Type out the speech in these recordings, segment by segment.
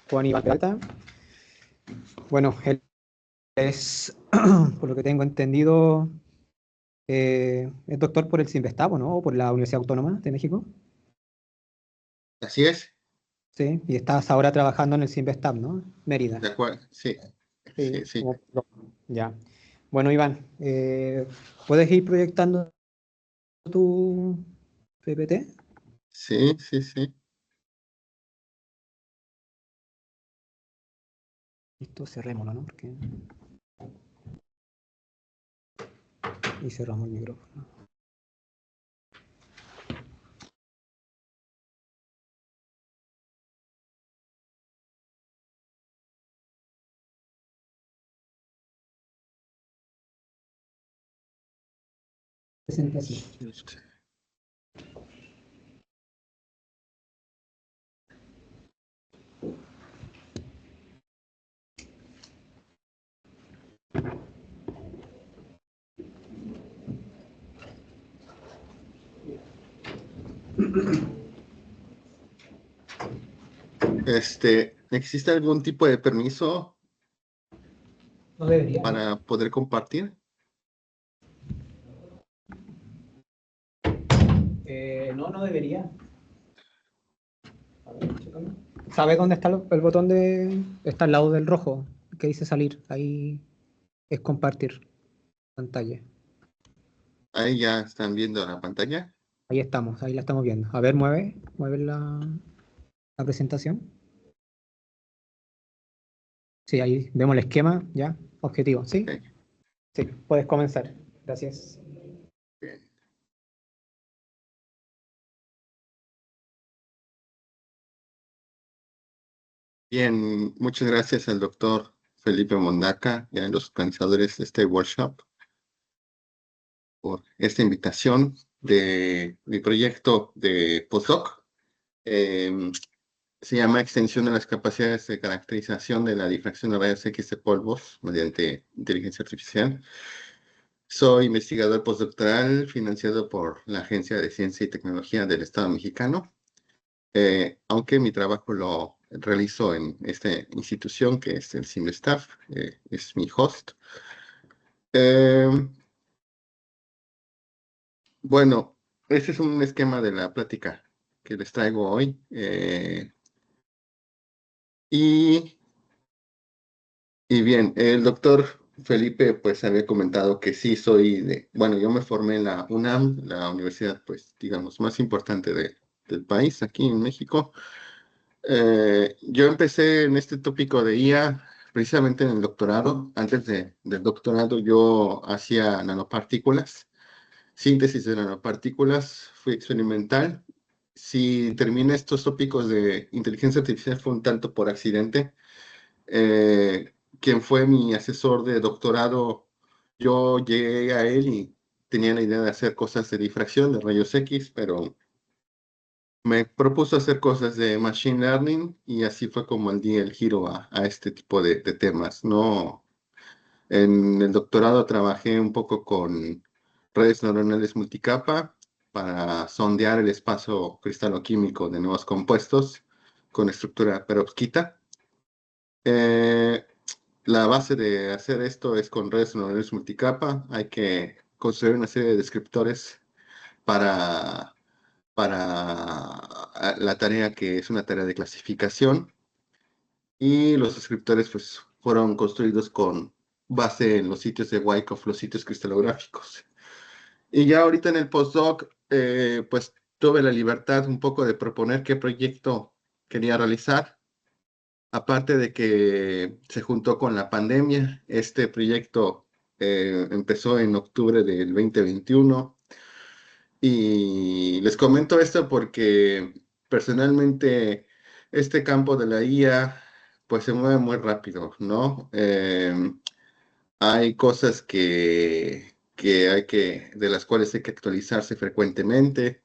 Juan Iván Peralta. Bueno, él es, por lo que tengo entendido, es doctor por el CIMBESTAB, ¿no? O por la Universidad Autónoma de México. Así es, Sí, y estás ahora trabajando en el CIMBESTAB, ¿no? Mérida. de acuerdo, sí, Sí, sí. ya. Bueno, Iván, ¿puedes ir proyectando tu PPT? Sí. Listo, cerrémoslo, ¿no? Y cerramos el micrófono. Presentación. ¿Existe algún tipo de permiso No debería. para poder compartir? No debería. A ver, chécame. ¿Sabes dónde está el botón de... Está al lado del rojo, que dice salir. Ahí es compartir pantalla. Ahí ya están viendo la pantalla. Ahí estamos, ahí la estamos viendo. A ver, mueve la presentación. Sí, ahí vemos el esquema, ya. Objetivo, ¿sí? Ok, Sí, puedes comenzar. Gracias. bien. Bien, muchas gracias al doctor Felipe Mondaca y a los organizadores de este workshop por esta invitación de mi proyecto de postdoc. Em, Se llama Extensión de las capacidades de caracterización de la difracción de rayos X de polvos mediante inteligencia artificial. Soy investigador postdoctoral financiado por la Agencia de Ciencia y Tecnología del Estado mexicano, aunque mi trabajo lo realizo en esta institución que es el CIMBESTAB, es mi host. Bueno, ese es un esquema de la plática que les traigo hoy. Y Y bien, el doctor Felipe pues había comentado que sí soy bueno, yo me formé en la UNAM, la universidad pues digamos más importante del país aquí en México. Yo empecé en este tópico de IA precisamente en el doctorado. Antes del doctorado yo hacía nanopartículas, síntesis de nanopartículas, fui experimental. Si terminé estos tópicos de inteligencia artificial fue un tanto por accidente. Quien fue mi asesor de doctorado, yo llegué a él y tenía la idea de hacer cosas de difracción de rayos X, pero me propuso hacer cosas de machine learning y así fue como di el giro a este tipo de temas, ¿no? En el doctorado trabajé un poco con redes neuronales multicapa para sondear el espacio cristaloquímico de nuevos compuestos con estructura perovskita. Eh, La base de hacer esto es con redes neuronales multicapa. Hay que construir una serie de descriptores para, para la tarea que es una tarea de clasificación. Y los descriptores pues, fueron construidos con base en los sitios de Wyckoff, los sitios cristalográficos. Y ya ahorita en el postdoc, pues tuve la libertad un poco de proponer qué proyecto quería realizar. Aparte de que se juntó con la pandemia, este proyecto empezó en octubre del 2021 y les comento esto porque personalmente este campo de la IA pues se mueve muy rápido, ¿no? Hay cosas de las cuales hay que actualizarse frecuentemente.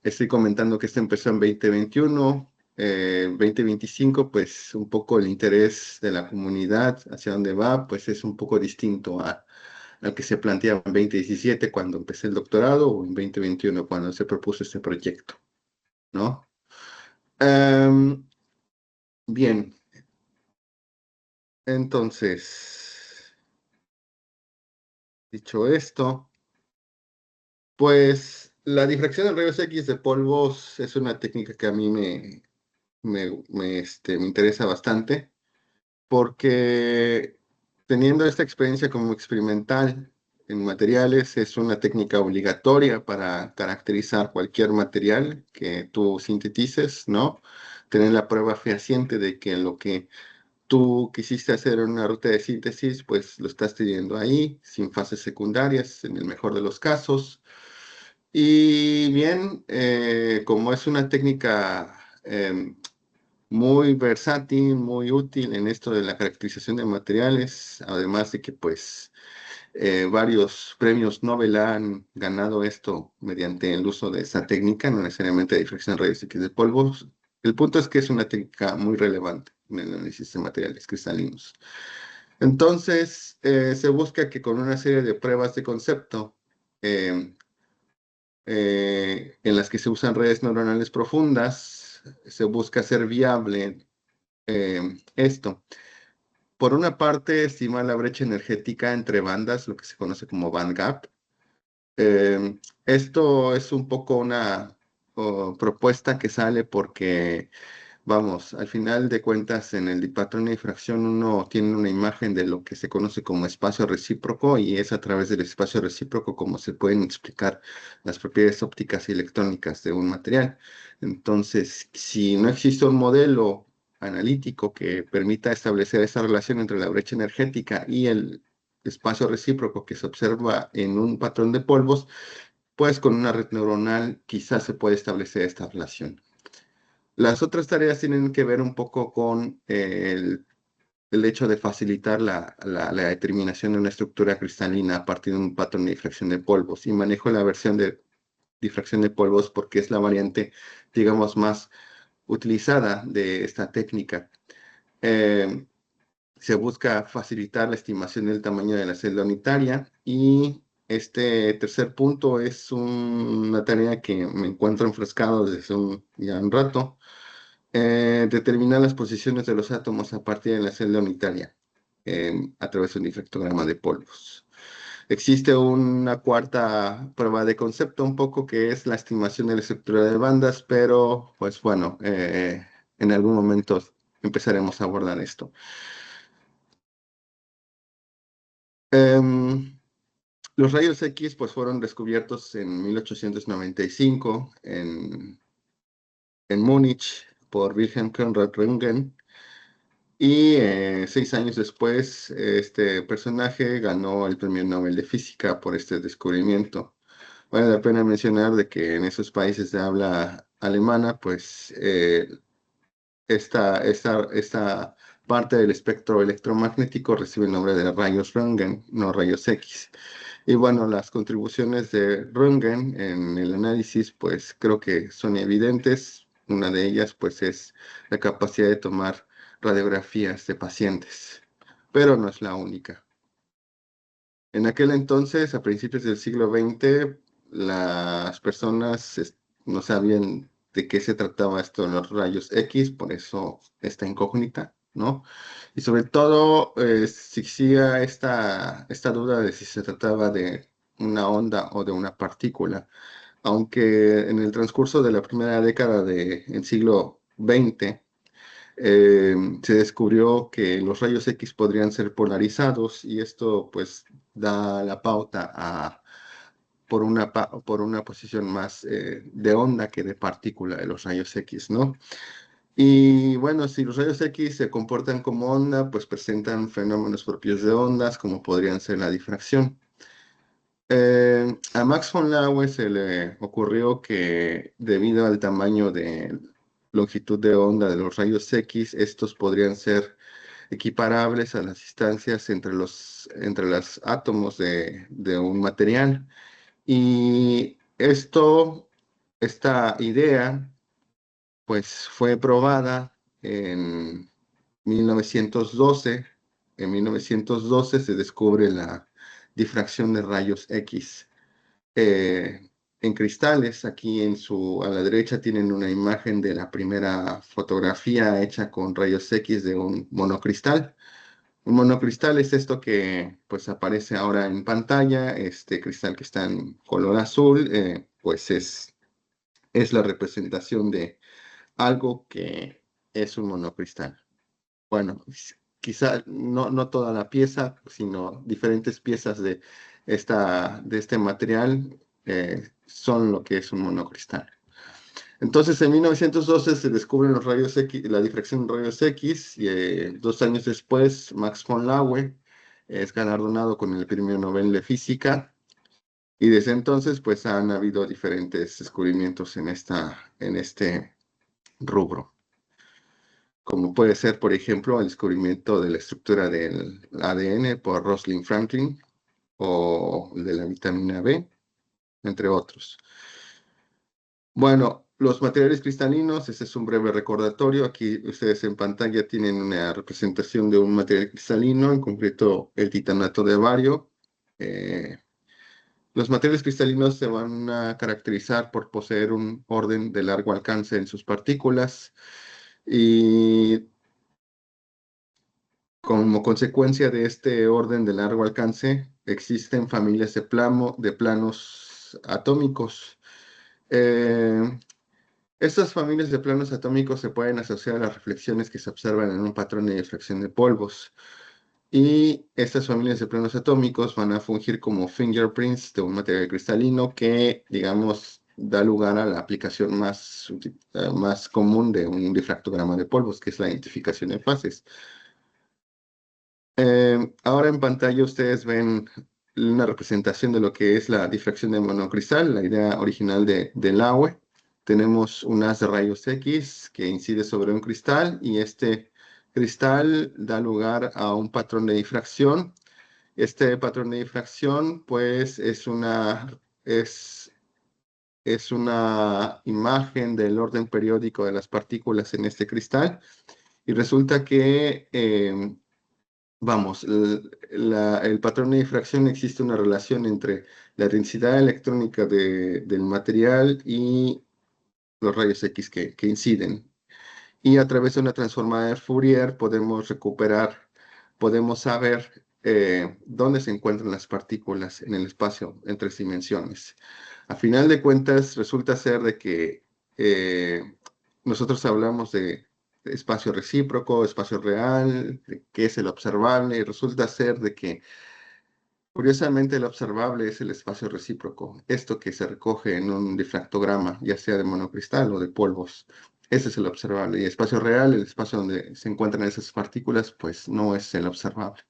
Estoy comentando que esto empezó en 2021, 2025, pues un poco el interés de la comunidad hacia dónde va, pues es un poco distinto al que se planteaba en 2017 cuando empecé el doctorado o en 2021 cuando se propuso este proyecto, ¿no? Em, bien, entonces, dicho esto, pues la difracción de rayos X de polvos es una técnica que a mí me interesa bastante, porque teniendo esta experiencia como experimental en materiales, es una técnica obligatoria para caracterizar cualquier material que tú sintetices, ¿no? Tener la prueba fehaciente de que lo que tú quisiste hacer en una ruta de síntesis, pues lo estás teniendo ahí, sin fases secundarias, en el mejor de los casos. Y bien, como es una técnica muy versátil, muy útil en esto de la caracterización de materiales, además de que pues varios premios Nobel han ganado esto mediante el uso de esta técnica, no necesariamente de difracción de rayos X de polvos. El punto es que es una técnica muy relevante en el análisis de materiales cristalinos. Entonces, se busca que con una serie de pruebas de concepto, eh, en las que se usan redes neuronales profundas, se busca hacer viable esto. Por una parte, estimar la brecha energética entre bandas, lo que se conoce como band gap. Esto es un poco una propuesta que sale porque, vamos, al final de cuentas, en el patrón de difracción uno tiene una imagen de lo que se conoce como espacio recíproco y es a través del espacio recíproco como se pueden explicar las propiedades ópticas y electrónicas de un material. Entonces, si no existe un modelo analítico que permita establecer esa relación entre la brecha energética y el espacio recíproco que se observa en un patrón de polvos, pues con una red neuronal quizás se puede establecer esta relación. Las otras tareas tienen que ver un poco con el hecho de facilitar la determinación de una estructura cristalina a partir de un patrón de difracción de polvos. Y manejo la versión de difracción de polvos porque es la variante, digamos, más utilizada de esta técnica. Eh, Se busca facilitar la estimación del tamaño de la celda unitaria y este tercer punto es una tarea que me encuentro enfrascado desde ya un rato. Determinar las posiciones de los átomos a partir de la celda unitaria a través de un difractograma de polvos. Existe una cuarta prueba de concepto un poco que es la estimación de la estructura de bandas, pero pues bueno, en algún momento empezaremos a abordar esto. Em, los rayos X pues fueron descubiertos en 1895 en Múnich por Wilhelm Conrad Röntgen y 6 años después este personaje ganó el Premio Nobel de Física por este descubrimiento. Vale la pena mencionar de que en esos países de habla alemana pues esta parte del espectro electromagnético recibe el nombre de rayos Röntgen, no rayos X. Y bueno, las contribuciones de Röntgen en el análisis, pues creo que son evidentes. Una de ellas, pues, es la capacidad de tomar radiografías de pacientes, pero no es la única. En aquel entonces, a principios del siglo XX, las personas no sabían de qué se trataba esto de los rayos X, por eso esta incógnita, ¿no? Y sobre todo, existía esta duda de si se trataba de una onda o de una partícula, aunque en el transcurso de la primera década del siglo XX, se descubrió que los rayos X podrían ser polarizados y esto pues da la pauta por una posición más de onda que de partícula de los rayos X, ¿no? Y bueno, si los rayos X se comportan como onda, pues presentan fenómenos propios de ondas, como podrían ser la difracción. A Max von Laue se le ocurrió que debido al tamaño de longitud de onda de los rayos X, estos podrían ser equiparables a las distancias entre los átomos de un material. Y esta idea, pues fue probada en 1912. En 1912 se descubre la difracción de rayos X. en cristales. Aquí a la derecha tienen una imagen de la primera fotografía hecha con rayos X de un monocristal. Un monocristal es esto que pues aparece ahora en pantalla. Este cristal que está en color azul, pues es la representación de algo que es un monocristal. Bueno, quizá no toda la pieza, sino diferentes piezas de este material son lo que es un monocristal. Entonces, en 1912 se descubren los rayos X, la difracción de rayos X, y 2 años después, Max von Laue es galardonado con el Premio Nobel de Física, y desde entonces, pues han habido diferentes descubrimientos en este rubro, como puede ser, por ejemplo, el descubrimiento de la estructura del ADN por Rosalind Franklin, o de la vitamina B, entre otros. Bueno, los materiales cristalinos, ese es un breve recordatorio. Aquí ustedes en pantalla tienen una representación de un material cristalino, en concreto el titanato de bario. Los materiales cristalinos se van a caracterizar por poseer un orden de largo alcance en sus partículas, y como consecuencia de este orden de largo alcance existen familias de planos atómicos. Eh, Estas familias de planos atómicos se pueden asociar a las reflexiones que se observan en un patrón de difracción de polvos. Y estas familias de planos atómicos van a fungir como fingerprints de un material cristalino que, digamos, da lugar a la aplicación más común de un difractograma de polvos, que es la identificación de fases. Ahora en pantalla ustedes ven una representación de lo que es la difracción de monocristal, la idea original de Laue. Tenemos un haz de rayos X que incide sobre un cristal, y este cristal da lugar a un patrón de difracción. Este patrón de difracción, pues, es una imagen del orden periódico de las partículas en este cristal, y resulta que vamos, el patrón de difracción, existe una relación entre la densidad electrónica del material y los rayos X que inciden. Y a través de una transformada de Fourier podemos saber dónde se encuentran las partículas en el espacio en 3 dimensiones. A final de cuentas, resulta ser de que nosotros hablamos de espacio recíproco, espacio real, de qué es el observable, y resulta ser de que, curiosamente, el observable es el espacio recíproco, esto que se recoge en un difractograma, ya sea de monocristal o de polvos. Ese es el observable. Y el espacio real, el espacio donde se encuentran esas partículas, pues no es el observable.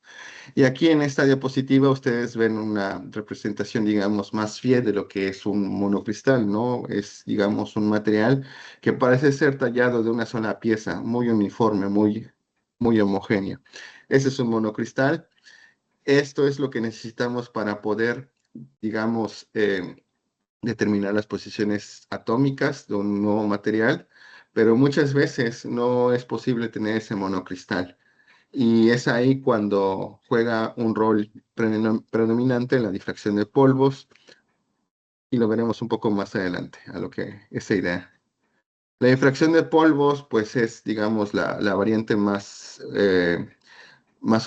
Y aquí en esta diapositiva ustedes ven una representación, digamos, más fiel de lo que es un monocristal, ¿no? Es, digamos, un material que parece ser tallado de una sola pieza, muy uniforme, muy homogéneo. Ese es un monocristal. Esto es lo que necesitamos para poder, digamos, determinar las posiciones atómicas de un nuevo material, pero muchas veces no es posible tener ese monocristal. Y es ahí cuando juega un rol predominante en la difracción de polvos, y lo veremos un poco más adelante, a lo que esa idea. La difracción de polvos, pues es, digamos, la variante más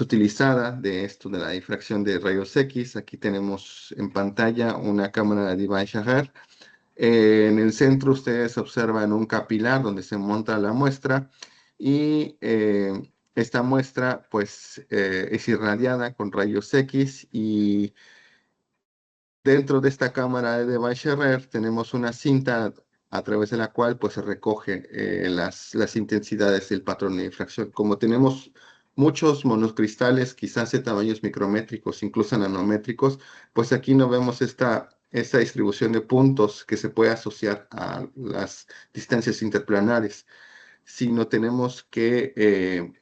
utilizada de esto de la difracción de rayos X. Aquí tenemos en pantalla una cámara de Debye-Schacher. En el centro ustedes observan un capilar donde se monta la muestra, y esta muestra pues es irradiada con rayos X, y dentro de esta cámara de Debye-Schacher tenemos una cinta a través de la cual pues se recoge las intensidades del patrón de difracción. Como tenemos muchos monocristales, quizás de tamaños micrométricos, incluso nanométricos, pues aquí no vemos esta distribución de puntos que se puede asociar a las distancias interplanares, sino tenemos que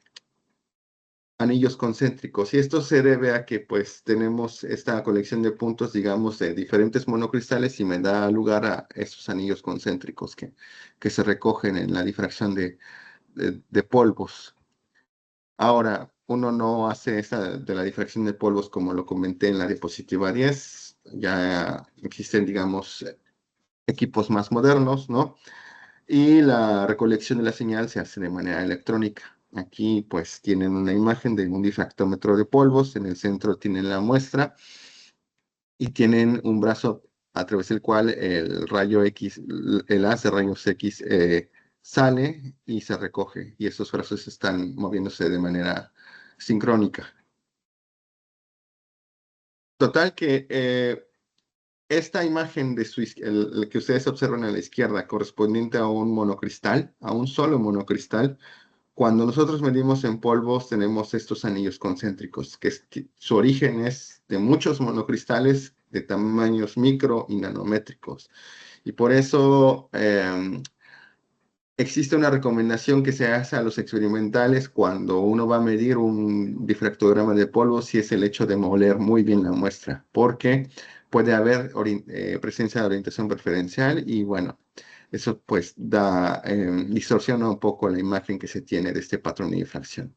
anillos concéntricos. Y esto se debe a que pues tenemos esta colección de puntos, digamos, de diferentes monocristales, y me da lugar a estos anillos concéntricos que se recogen en la difracción de polvos. Ahora, uno no hace esa de la difracción de polvos como lo comenté en la diapositiva 10. Ya existen, digamos, equipos más modernos, ¿no? Y la recolección de la señal se hace de manera electrónica. Aquí pues tienen una imagen de un difractómetro de polvos, en el centro tienen la muestra y tienen un brazo a través del cual el rayo X, el haz de rayos X sale y se recoge, y esos brazos están moviéndose de manera sincrónica. Total que esta imagen de el que ustedes observan a la izquierda, correspondiente a un monocristal, a un solo monocristal, cuando nosotros medimos en polvos tenemos estos anillos concéntricos, que su origen es de muchos monocristales de tamaños micro y nanométricos. Y por eso existe una recomendación que se hace a los experimentales cuando uno va a medir un difractograma de polvo, si es el hecho de moler muy bien la muestra, porque puede haber presencia de orientación preferencial y bueno, eso pues distorsiona un poco la imagen que se tiene de este patrón de difracción.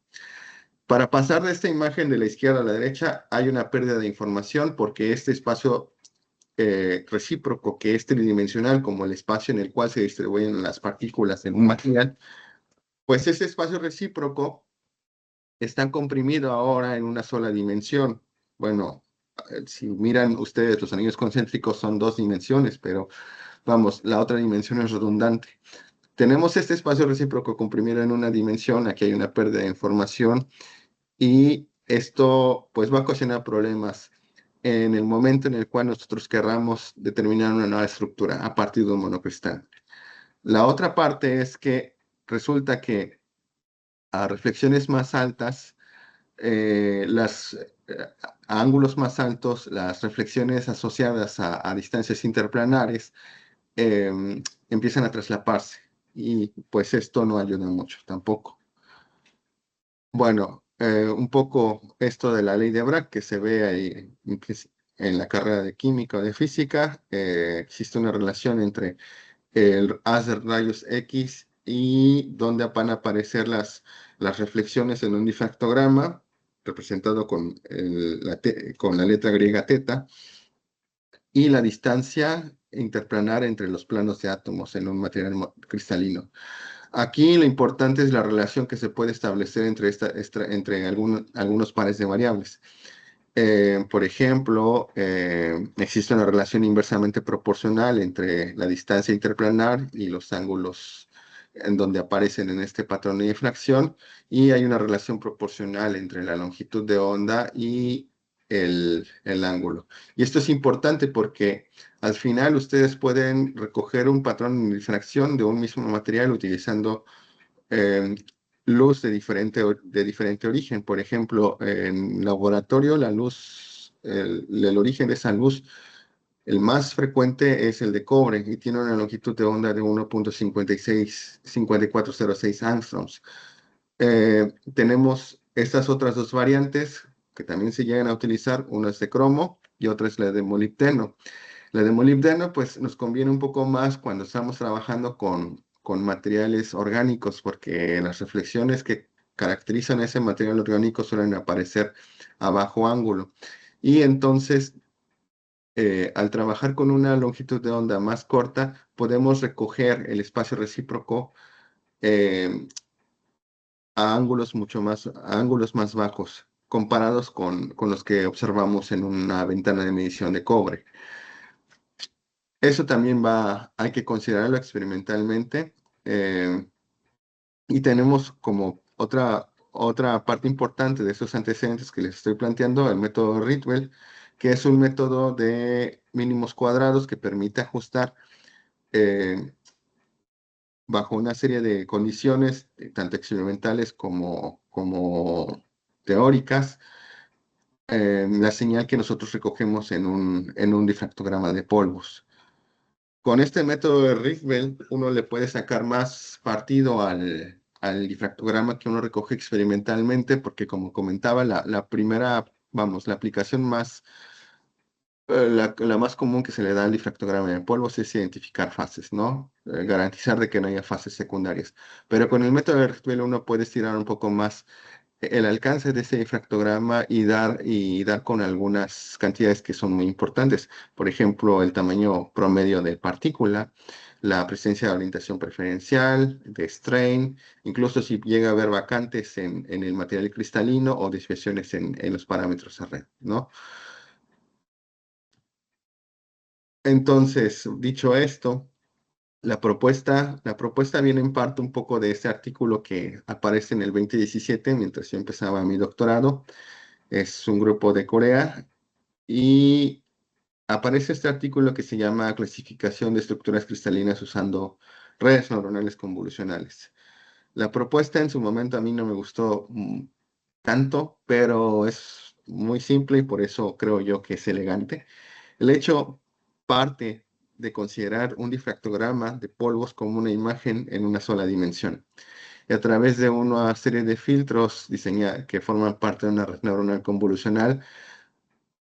Para pasar de esta imagen de la izquierda a la derecha hay una pérdida de información porque este espacio recíproco, que es tridimensional, como el espacio en el cual se distribuyen las partículas en un material, pues ese espacio recíproco está comprimido ahora en una sola dimensión. Bueno, si miran ustedes, los anillos concéntricos son dos dimensiones, pero vamos, la otra dimensión es redundante. Tenemos este espacio recíproco comprimido en una dimensión, aquí hay una pérdida de información y esto pues va a ocasionar problemas en el momento en el cual nosotros querramos determinar una nueva estructura a partir de un monocristal. La otra parte es que resulta que a reflexiones más altas, a ángulos más altos, las reflexiones asociadas a distancias interplanares empiezan a traslaparse y pues esto no ayuda mucho tampoco. Bueno, un poco esto de la ley de Bragg que se ve ahí en la carrera de química o de física, existe una relación entre el haz de rayos X y donde van a aparecer las reflexiones en un difractograma representado con la letra griega teta y la distancia interplanar entre los planos de átomos en un material cristalino. Aquí lo importante es la relación que se puede establecer entre algunos pares de variables. Por ejemplo, existe una relación inversamente proporcional entre la distancia interplanar y los ángulos en donde aparecen en este patrón de difracción, y hay una relación proporcional entre la longitud de onda y el ángulo. Y esto es importante porque al final ustedes pueden recoger un patrón de difracción de un mismo material utilizando eh, luz de diferente origen. Por ejemplo, en laboratorio, la luz, el origen de esa luz, el más frecuente es el de cobre y tiene una longitud de onda de 1.5406 angstroms. Tenemos estas otras dos variantes que también se llegan a utilizar, una es de cromo y otra es la de molibdeno. La de molibdeno, pues nos conviene un poco más cuando estamos trabajando con materiales orgánicos, porque las reflexiones que caracterizan ese material orgánico suelen aparecer a bajo ángulo. Y entonces, al trabajar con una longitud de onda más corta, podemos recoger el espacio recíproco eh, a ángulos más bajos, comparados con los que observamos en una ventana de medición de cobre. Eso también hay que considerarlo experimentalmente. eh, y tenemos como otra parte importante de esos antecedentes que les estoy planteando, el método Ritwell, que es un método de mínimos cuadrados que permite ajustar eh, bajo una serie de condiciones, tanto experimentales como teóricas, la señal que nosotros recogemos en un difractograma de polvos. Con este método de Rickwell, uno le puede sacar más partido al difractograma que uno recoge experimentalmente, porque como comentaba, la primera, vamos, la aplicación la más común que se le da al difractograma de polvos es identificar fases, ¿no? Garantizar de que no haya fases secundarias. Pero con el método de Rickwell uno puede estirar un poco más el alcance de ese difractograma y dar con algunas cantidades que son muy importantes. Por ejemplo, el tamaño promedio de partícula, la presencia de orientación preferencial, de strain, incluso si llega a haber vacantes en el material cristalino o desviaciones en los parámetros de red, ¿no? Entonces, dicho esto, la propuesta viene en parte un poco de este artículo que aparece en el 2017, mientras yo empezaba mi doctorado. Es un grupo de Corea y aparece este artículo que se llama Clasificación de estructuras cristalinas usando redes neuronales convolucionales. La propuesta en su momento a mí no me gustó tanto, pero es muy simple y por eso creo yo que es elegante. El hecho parte de considerar un difractograma de polvos como una imagen en una sola dimensión. Y a través de una serie de filtros que forman parte de una red neuronal convolucional,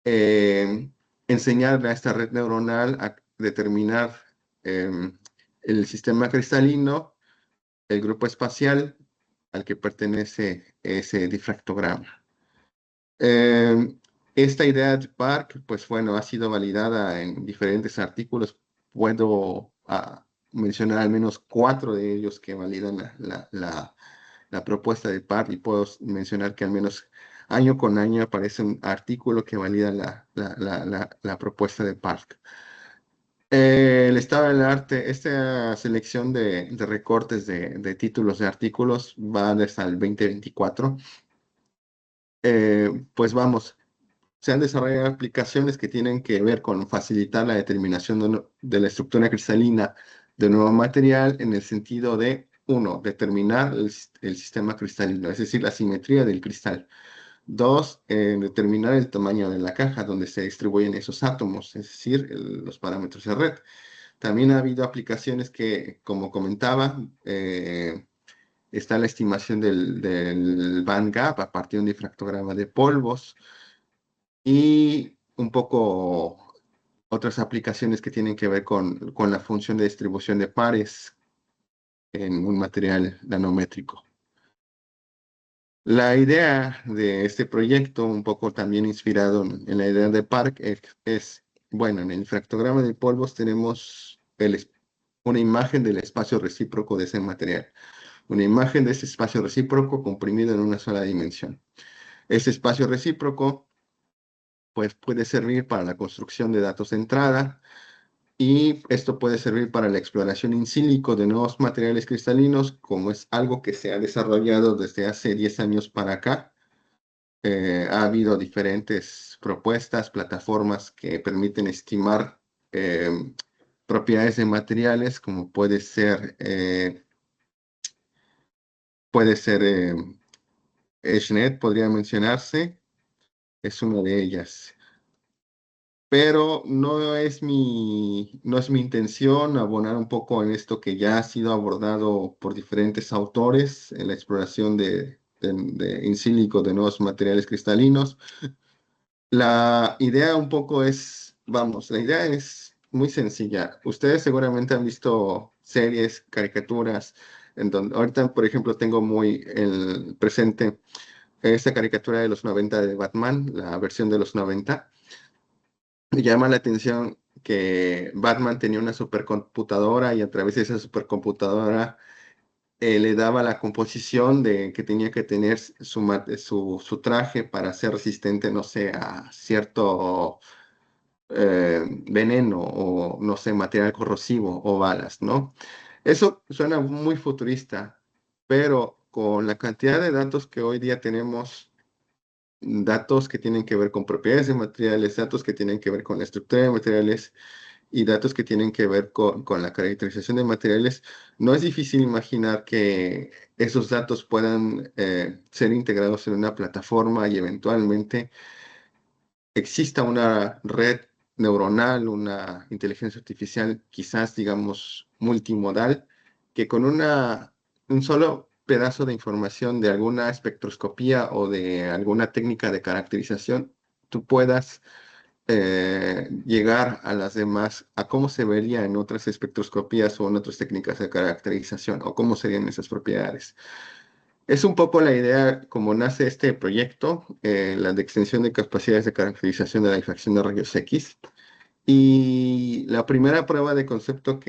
eh, enseñarle a esta red neuronal a determinar el sistema cristalino, el grupo espacial al que pertenece ese difractograma. Eh, Esta idea de Park, pues bueno, ha sido validada en diferentes artículos. Puedo mencionar al menos 4 de ellos que validan la propuesta de Park y puedo mencionar que al menos año con año aparece un artículo que valida la propuesta de Park. El estado del arte, esta selección de recortes de títulos de artículos va desde el 2024. Pues vamos, se han desarrollado aplicaciones que tienen que ver con facilitar la determinación de la estructura cristalina de nuevo material en el sentido de, uno, determinar el sistema cristalino, es decir, la simetría del cristal. Dos, determinar el tamaño de la caja donde se distribuyen esos átomos, es decir, los parámetros de red. También ha habido aplicaciones que, como comentaba, está la estimación del band gap a partir de un difractograma de polvos y un poco otras aplicaciones que tienen que ver con la función de distribución de pares en un material nanométrico. La idea de este proyecto, un poco también inspirado en la idea de Park, bueno, en el difractograma de polvos tenemos una imagen del espacio recíproco de ese material, una imagen de ese espacio recíproco comprimido en una sola dimensión. Ese espacio recíproco pues puede servir para la construcción de datos de entrada y esto puede servir para la exploración in silico de nuevos materiales cristalinos, como es algo que se ha desarrollado desde hace 10 años para acá. Ha habido diferentes propuestas, plataformas que permiten estimar propiedades de materiales, como puede ser EdgeNet, podría mencionarse, es una de ellas. Pero no es mi intención abonar un poco en esto que ya ha sido abordado por diferentes autores en la exploración de in silico de nuevos materiales cristalinos. La idea un poco la idea es muy sencilla. Ustedes seguramente han visto series, caricaturas, en donde ahorita, por ejemplo, tengo muy el presente esta caricatura de los 90 de Batman, la versión de los 90. Me llama la atención que Batman tenía una supercomputadora y a través de esa supercomputadora le daba la composición de que tenía que tener su traje para ser resistente, no sé, a cierto veneno o, no sé, material corrosivo o balas, ¿no? Eso suena muy futurista, pero con la cantidad de datos que hoy día tenemos, datos que tienen que ver con propiedades de materiales, datos que tienen que ver con la estructura de materiales y datos que tienen que ver con la caracterización de materiales, no es difícil imaginar que esos datos puedan ser integrados en una plataforma y eventualmente exista una red neuronal, una inteligencia artificial, quizás, digamos, multimodal, que con un solo pedazo de información de alguna espectroscopía o de alguna técnica de caracterización, tú puedas llegar a las demás, a cómo se vería en otras espectroscopías o en otras técnicas de caracterización, o cómo serían esas propiedades. Es un poco la idea como nace este proyecto, la de extensión de capacidades de caracterización de la difracción de rayos X. Y la primera prueba de concepto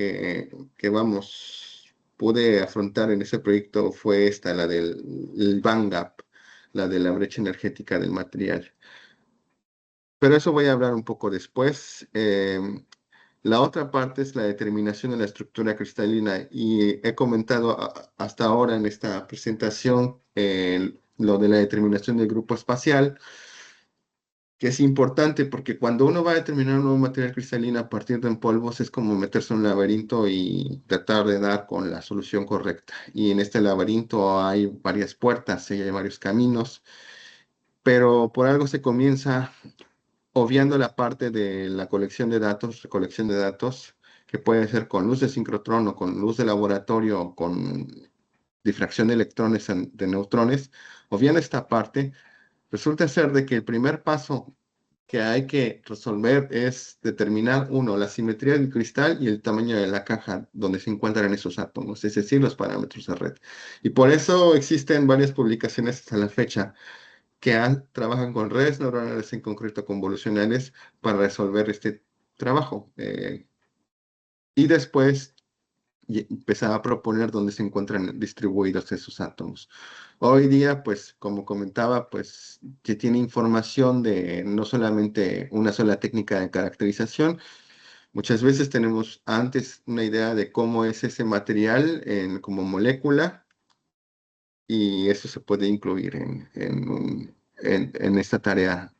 pude afrontar en ese proyecto fue esta, la del el band gap, la de la brecha energética del material. Pero eso voy a hablar un poco después. La otra parte es la determinación de la estructura cristalina y he comentado hasta ahora en esta presentación lo de la determinación del grupo espacial, que es importante porque cuando uno va a determinar un nuevo material cristalino a partir de polvos es como meterse en un laberinto y tratar de dar con la solución correcta. Y en este laberinto hay varias puertas y hay varios caminos, pero por algo se comienza obviando la parte de la colección de datos, recolección de datos, que puede ser con luz de sincrotrón o con luz de laboratorio o con difracción de electrones de neutrones, obviando esta parte, resulta ser de que el primer paso que hay que resolver es determinar, uno, la simetría del cristal y el tamaño de la caja donde se encuentran esos átomos, es decir, los parámetros de red. Y por eso existen varias publicaciones hasta la fecha que trabajan con redes neuronales, en concreto convolucionales, para resolver este trabajo. Y después empezaba a proponer dónde se encuentran distribuidos esos átomos. Hoy día, pues, como comentaba, pues, que tiene información de no solamente una sola técnica de caracterización, muchas veces tenemos antes una idea de cómo es ese material como molécula y eso se puede incluir en esta tarea,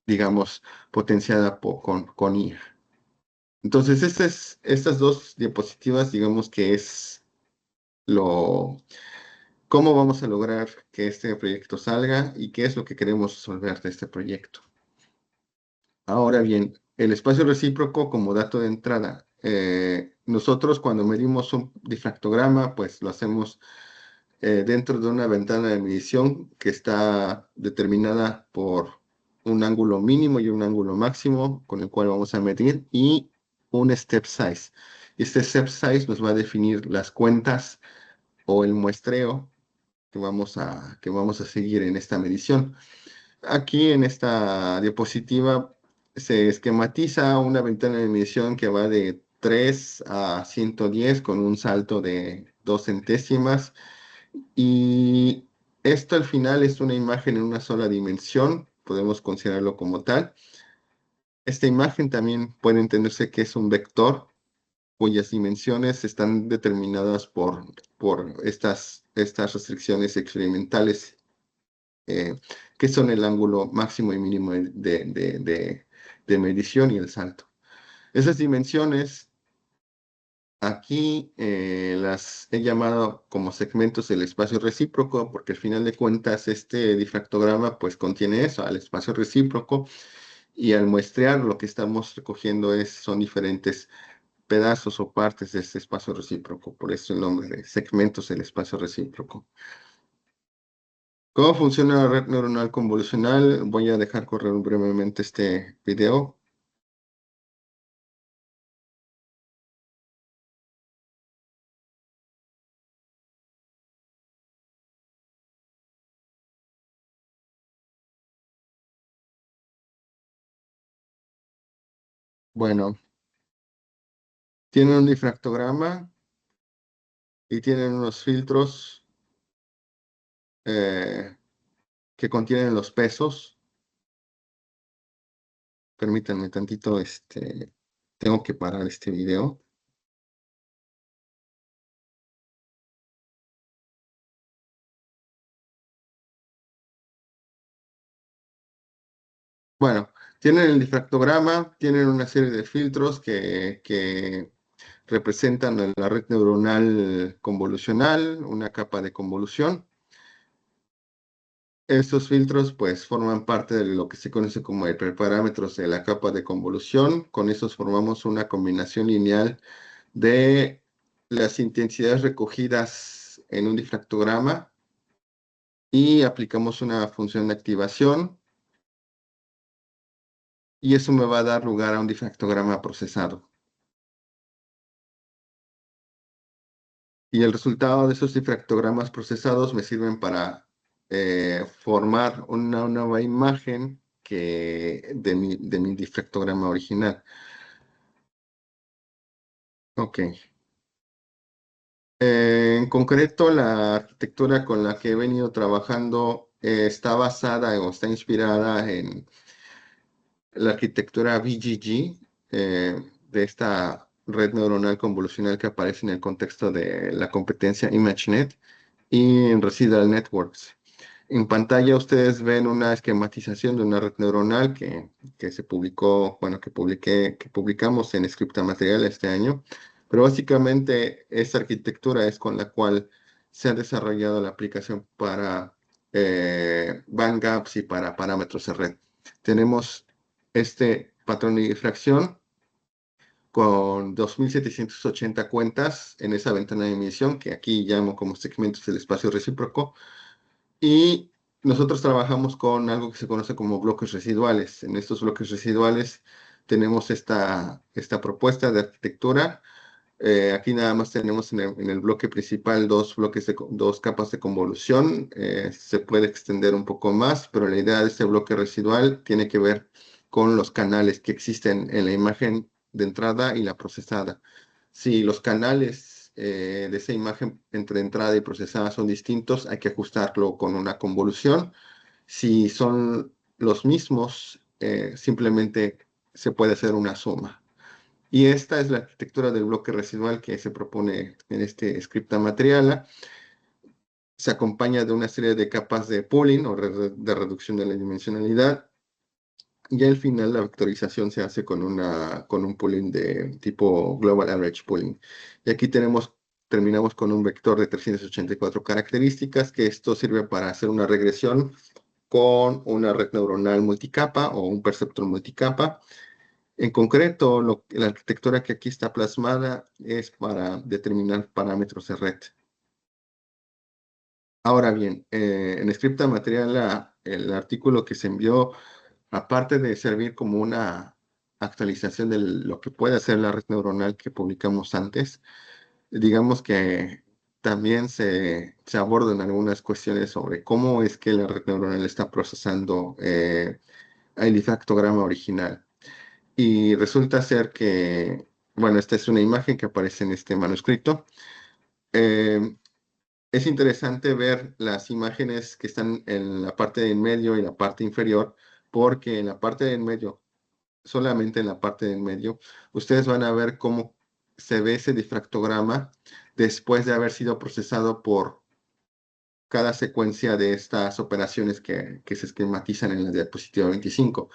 digamos, potenciada con IA. Entonces, estas dos diapositivas, digamos que es lo, cómo vamos a lograr que este proyecto salga y qué es lo que queremos resolver de este proyecto. Ahora bien, el espacio recíproco como dato de entrada. Nosotros cuando medimos un difractograma, pues lo hacemos dentro de una ventana de medición que está determinada por un ángulo mínimo y un ángulo máximo con el cual vamos a medir y un step size. Este step size nos va a definir las cuentas o el muestreo que vamos a seguir en esta medición. Aquí en esta diapositiva se esquematiza una ventana de medición que va de 3 a 110 con un salto de 2 centésimas y esto al final es una imagen en una sola dimensión, podemos considerarlo como tal. Esta imagen también puede entenderse que es un vector cuyas dimensiones están determinadas por estas restricciones experimentales, eh, que son el ángulo máximo y mínimo de medición y el salto. Esas dimensiones aquí las he llamado como segmentos del espacio recíproco, porque al final de cuentas este difractograma pues contiene eso, al espacio recíproco, y al muestrear lo que estamos recogiendo son diferentes pedazos o partes de este espacio recíproco, por eso el nombre de segmentos del espacio recíproco. ¿Cómo funciona la red neuronal convolucional? Voy a dejar correr brevemente este video. Bueno, tienen un difractograma y tienen unos filtros eh, que contienen los pesos. Permítanme tantito, tengo que parar este video. Bueno, tienen el difractograma, tienen una serie de filtros que representan la red neuronal convolucional, una capa de convolución. Estos filtros pues forman parte de lo que se conoce como hiperparámetros de la capa de convolución. Con estos formamos una combinación lineal de las intensidades recogidas en un difractograma y aplicamos una función de activación y eso me va a dar lugar a un difractograma procesado. Y el resultado de esos difractogramas procesados me sirven para formar una nueva imagen de mi difractograma original. Ok. En concreto, la arquitectura con la que he venido trabajando está basada o está inspirada en la arquitectura BGG, de esta red neuronal convolucional que aparece en el contexto de la competencia ImageNet y en Residual Networks. En pantalla ustedes ven una esquematización de una red neuronal que se publicó, bueno, que publicamos en Scripta Material este año, pero básicamente esta arquitectura es con la cual se ha desarrollado la aplicación para band gaps y para parámetros de red. Tenemos este patrón de difracción con 2780 cuentas en esa ventana de emisión, que aquí llamo como segmentos del espacio recíproco, y nosotros trabajamos con algo que se conoce como bloques residuales. En estos bloques residuales tenemos esta propuesta de arquitectura. Aquí nada más tenemos en el bloque principal dos capas de convolución. Se puede extender un poco más, pero la idea de este bloque residual tiene que ver con los canales que existen en la imagen de entrada y la procesada. Si los canales de esa imagen entre entrada y procesada son distintos, hay que ajustarlo con una convolución. Si son los mismos, simplemente se puede hacer una suma. Y esta es la arquitectura del bloque residual que se propone en este Scripta Materiala. Se acompaña de una serie de capas de pooling o de reducción de la dimensionalidad. Y al final la vectorización se hace con un pooling de tipo Global Average Pooling. Y aquí terminamos con un vector de 384 características, que esto sirve para hacer una regresión con una red neuronal multicapa o un perceptor multicapa. En concreto, la arquitectura que aquí está plasmada es para determinar parámetros de red. Ahora bien, en Scripta Material, el artículo que se envió, aparte de servir como una actualización de lo que puede hacer la red neuronal que publicamos antes, digamos que también se abordan algunas cuestiones sobre cómo es que la red neuronal está procesando el difractograma original. Y resulta ser que, bueno, esta es una imagen que aparece en este manuscrito. Eh, es interesante ver las imágenes que están en la parte de en medio y la parte inferior, porque en la parte de en medio, solamente en la parte de en medio, ustedes van a ver cómo se ve ese difractograma después de haber sido procesado por cada secuencia de estas operaciones que se esquematizan en la diapositiva 25.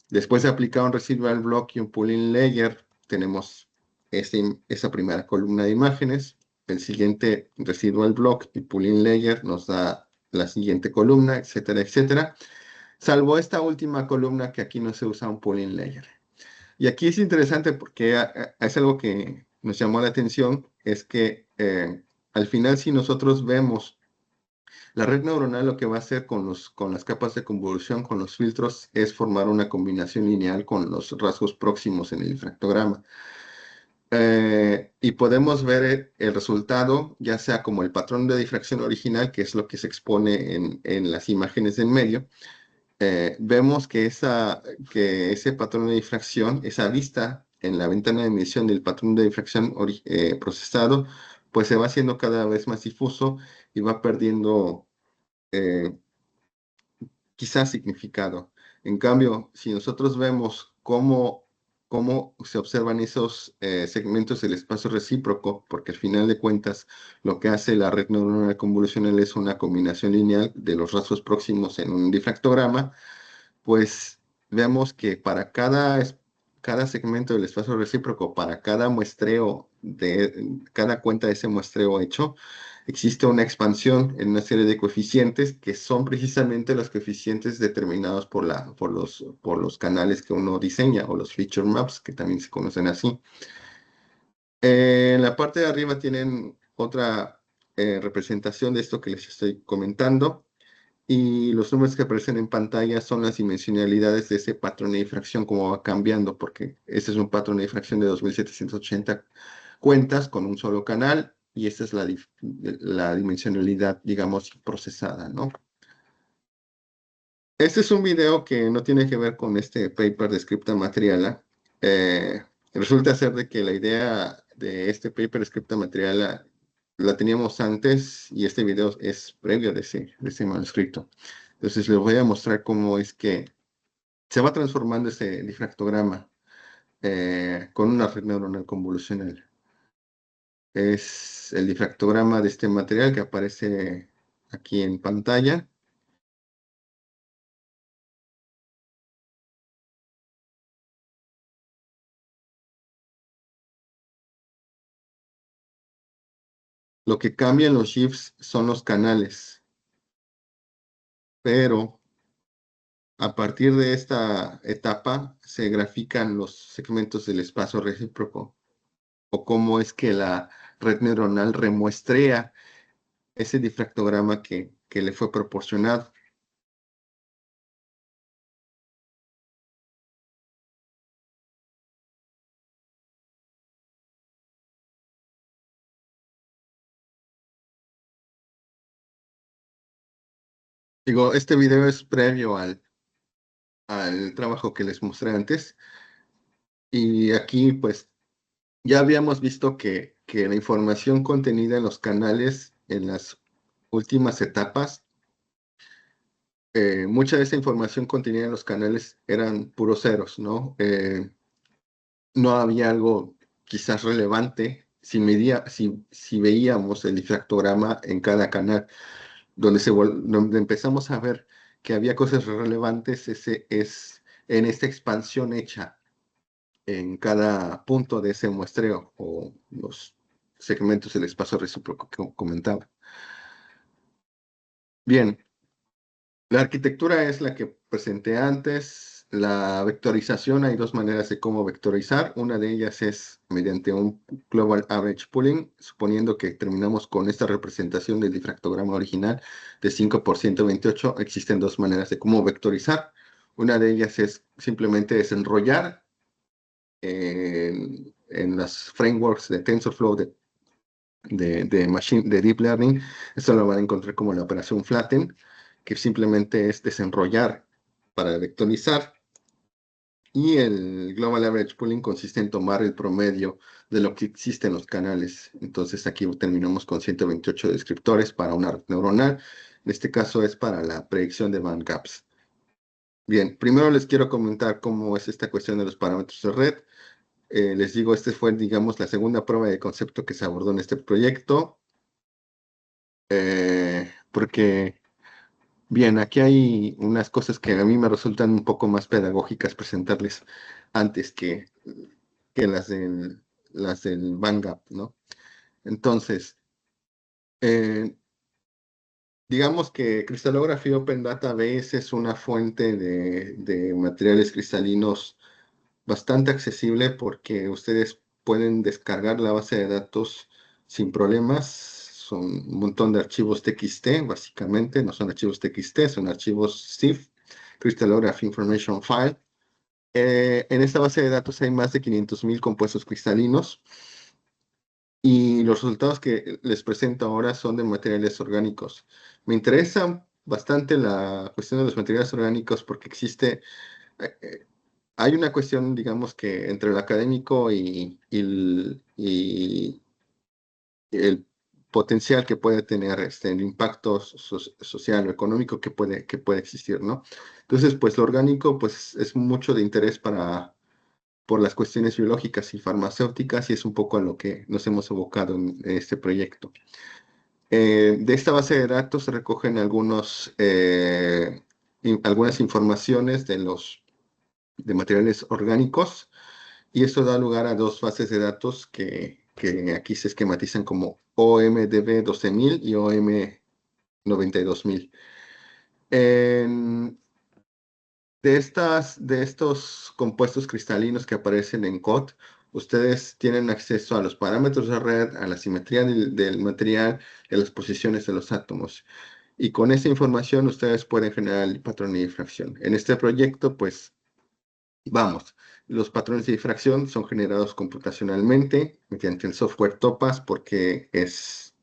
Después de aplicar un residual block y un pooling layer, tenemos esa primera columna de imágenes. El siguiente residual block y pooling layer nos da la siguiente columna, etcétera, etcétera. Salvo esta última columna que aquí no se usa un pooling layer. Y aquí es interesante porque es algo que nos llamó la atención, es que al final si nosotros vemos la red neuronal, lo que va a hacer con las capas de convolución, con los filtros, es formar una combinación lineal con los rasgos próximos en el difractograma. Y podemos ver el resultado, ya sea como el patrón de difracción original, que es lo que se expone en las imágenes en medio. Vemos que ese patrón de difracción, esa vista en la ventana de emisión del patrón de difracción procesado, pues se va haciendo cada vez más difuso y va perdiendo quizás significado. En cambio, si nosotros vemos cómo se observan esos segmentos del espacio recíproco, porque al final de cuentas lo que hace la red neuronal convolucional es una combinación lineal de los rasgos próximos en un difractograma, pues vemos que para cada segmento del espacio recíproco, para cada muestreo cada cuenta de ese muestreo hecho, existe una expansión en una serie de coeficientes que son precisamente los coeficientes determinados por los canales que uno diseña o los feature maps, que también se conocen así. En la parte de arriba tienen otra representación de esto que les estoy comentando. Y los números que aparecen en pantalla son las dimensionalidades de ese patrón de difracción, cómo va cambiando, porque este es un patrón de difracción de 2780 cuentas con un solo canal. y esta es la dimensionalidad, digamos, procesada, ¿no? Este es un video que no tiene que ver con este paper de Scripta Materiala. Resulta ser de que la idea de este paper de Scripta Materiala la teníamos antes y este video es previo de ese manuscrito. Entonces les voy a mostrar cómo es que se va transformando ese difractograma con una red neuronal convolucional. Es el difractograma de este material que aparece aquí en pantalla. Lo que cambia en los GIFs son los canales, pero a partir de esta etapa se grafican los segmentos del espacio recíproco o cómo es que la red neuronal remuestrea ese difractograma que le fue proporcionado. Digo, este video es previo al trabajo que les mostré antes y aquí pues ya habíamos visto que la información contenida en los canales en las últimas etapas, mucha de esa información contenida en los canales eran puros ceros, ¿no? No había algo quizás relevante si veíamos el difractograma en cada canal, donde empezamos a ver que había cosas relevantes, ese es en esta expansión hecha en cada punto de ese muestreo o los segmentos del espacio recíproco que comentaba. Bien, la arquitectura es la que presenté antes. La vectorización, hay dos maneras de cómo vectorizar. Una de ellas es mediante un Global Average Pooling, suponiendo que terminamos con esta representación del difractograma original de 5 por 128. Existen dos maneras de cómo vectorizar. Una de ellas es simplemente desenrollar en las frameworks de TensorFlow de Deep Learning. Esto lo van a encontrar como la operación flatten, que simplemente es desenrollar para vectorizar. Y el Global Average Pooling consiste en tomar el promedio de lo que existe en los canales. Entonces aquí terminamos con 128 descriptores para una red neuronal. En este caso es para la predicción de band gaps. Bien, primero les quiero comentar cómo es esta cuestión de los parámetros de red. Les digo, este fue, digamos, la segunda prueba de concepto que se abordó en este proyecto. Porque, bien, aquí hay unas cosas que a mí me resultan un poco más pedagógicas presentarles antes que las del Bang Up, ¿no? Entonces, eh, digamos que Crystalography Open Database es una fuente de materiales cristalinos bastante accesible porque ustedes pueden descargar la base de datos sin problemas. Son un montón de archivos TXT, básicamente, no son archivos TXT, son archivos CIF, Crystallography Information File. En esta base de datos hay más de 500,000 compuestos cristalinos y los resultados que les presento ahora son de materiales orgánicos. Me interesa bastante la cuestión de los materiales orgánicos porque hay una cuestión, digamos, que entre el académico y el potencial que puede tener el impacto social o económico que puede existir, ¿no? Entonces, pues lo orgánico, pues es mucho de interés por las cuestiones biológicas y farmacéuticas y es un poco a lo que nos hemos evocado en este proyecto. De esta base de datos se recogen algunas informaciones de materiales orgánicos y esto da lugar a dos bases de datos que aquí se esquematizan como OMDB 12000 y OM 92000. De estos compuestos cristalinos que aparecen en COD, ustedes tienen acceso a los parámetros de red, a la simetría del material y a las posiciones de los átomos. Y con esa información ustedes pueden generar el patrón de difracción. En este proyecto, pues, Vamos, los patrones de difracción son generados computacionalmente mediante el software TOPAZ porque es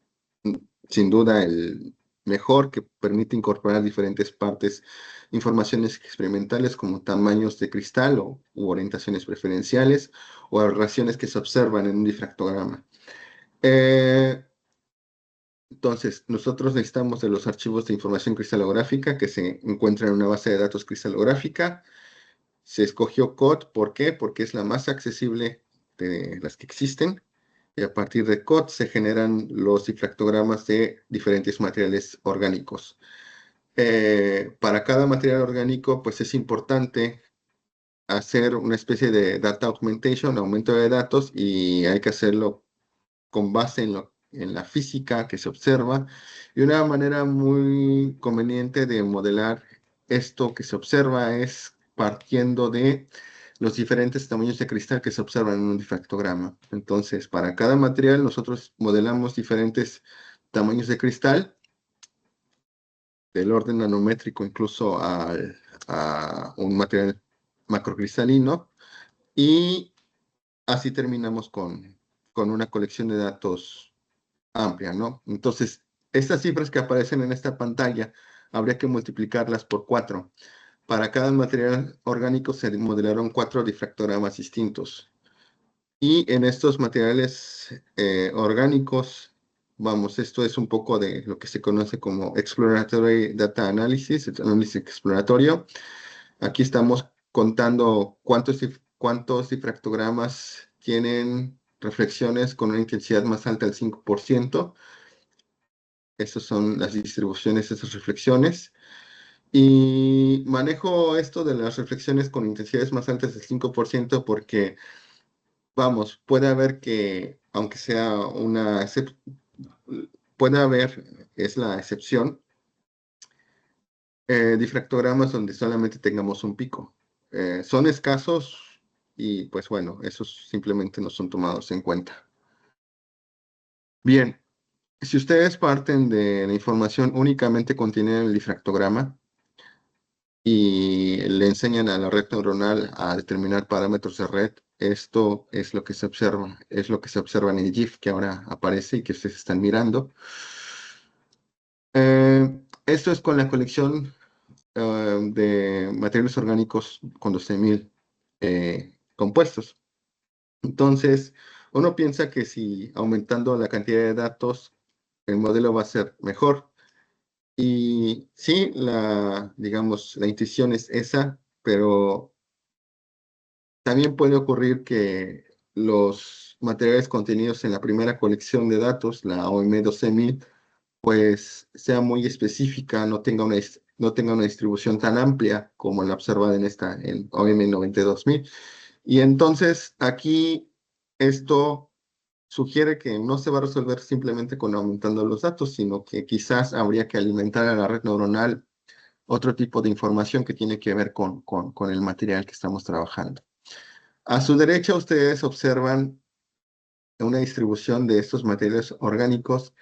sin duda el mejor, que permite incorporar diferentes partes, informaciones experimentales como tamaños de cristal u orientaciones preferenciales o aberraciones que se observan en un difractograma. Entonces, nosotros necesitamos de los archivos de información cristalográfica que se encuentran en una base de datos cristalográfica. Se escogió COT, ¿por qué? Porque es la más accesible de las que existen. Y a partir de COT se generan los difractogramas de diferentes materiales orgánicos. Para cada material orgánico, pues es importante hacer una especie de data augmentation, aumento de datos, y hay que hacerlo con base en la física que se observa y una manera muy conveniente de modelar esto que se observa es partiendo de los diferentes tamaños de cristal que se observan en un difractograma. Entonces, para cada material nosotros modelamos diferentes tamaños de cristal, del orden nanométrico incluso a un material macrocristalino, y así terminamos con una colección de datos amplia, ¿no? Entonces, estas cifras que aparecen en esta pantalla habría que multiplicarlas por 4. Para cada material orgánico se modelaron 4 difractogramas distintos. Y en estos materiales orgánicos, vamos, esto es un poco de lo que se conoce como Exploratory Data Analysis, análisis exploratorio. Aquí estamos contando cuántos difractogramas tienen reflexiones con una intensidad más alta del 5%. Esas son las distribuciones, esas reflexiones. Y manejo esto de las reflexiones con intensidades más altas del 5% porque, vamos, puede haber que, aunque sea puede haber, es la excepción, difractogramas donde solamente tengamos un pico. Son escasos y, pues bueno, esos simplemente no son tomados en cuenta. Bien, si ustedes parten de la información únicamente contenida en el difractograma, y le enseñan a la red neuronal a determinar parámetros de red. Esto es lo que se observa, es lo que se observa en el GIF que ahora aparece y que ustedes están mirando. Esto es con la colección de materiales orgánicos con 12.000 compuestos. Entonces, uno piensa que si aumentando la cantidad de datos, el modelo va a ser mejor. Y sí, digamos, la intuición es esa, pero también puede ocurrir que los materiales contenidos en la primera colección de datos, la OM 12000, pues sea muy específica, no tenga una distribución tan amplia como la observada en OM 92000. Y entonces aquí esto sugiere que no se va a resolver simplemente con aumentando los datos, sino que quizás habría que alimentar a la red neuronal otro tipo de información que tiene que ver con el material que estamos trabajando. A su derecha ustedes observan una distribución de estos materiales orgánicos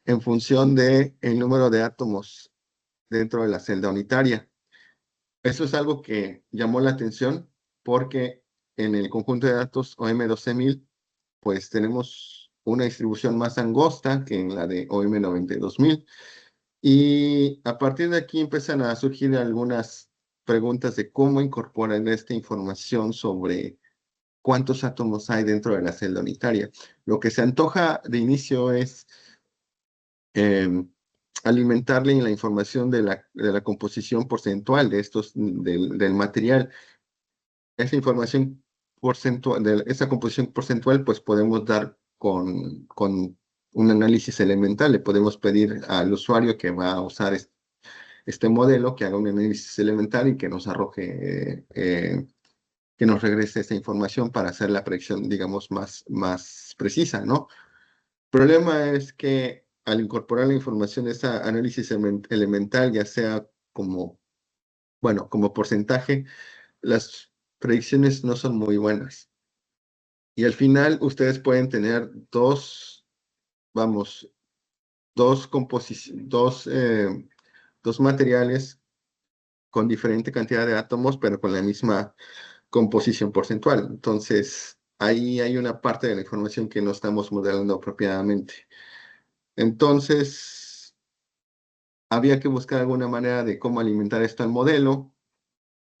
en función del número de átomos dentro de la celda unitaria. Eso es algo que llamó la atención porque en el conjunto de datos OM12000 pues tenemos una distribución más angosta que en la de OM92000. Y a partir de aquí empiezan a surgir algunas preguntas de cómo incorporar esta información sobre cuántos átomos hay dentro de la celda unitaria. Lo que se antoja de inicio es eh, alimentarle la información de la composición porcentual del material. Esa información porcentual, de esa composición porcentual, pues podemos dar con un análisis elemental. Le podemos pedir al usuario que va a usar este modelo que haga un análisis elemental y que nos arroje que nos regrese esa información para hacer la predicción, digamos, más precisa, ¿no? El problema es que al incorporar la información de ese análisis elemental, ya sea como porcentaje, las predicciones no son muy buenas. Y al final ustedes pueden tener vamos, dos materiales con diferente cantidad de átomos, pero con la misma composición porcentual. Entonces, ahí hay una parte de la información que no estamos modelando apropiadamente. Entonces, había que buscar alguna manera de cómo alimentar esto al modelo.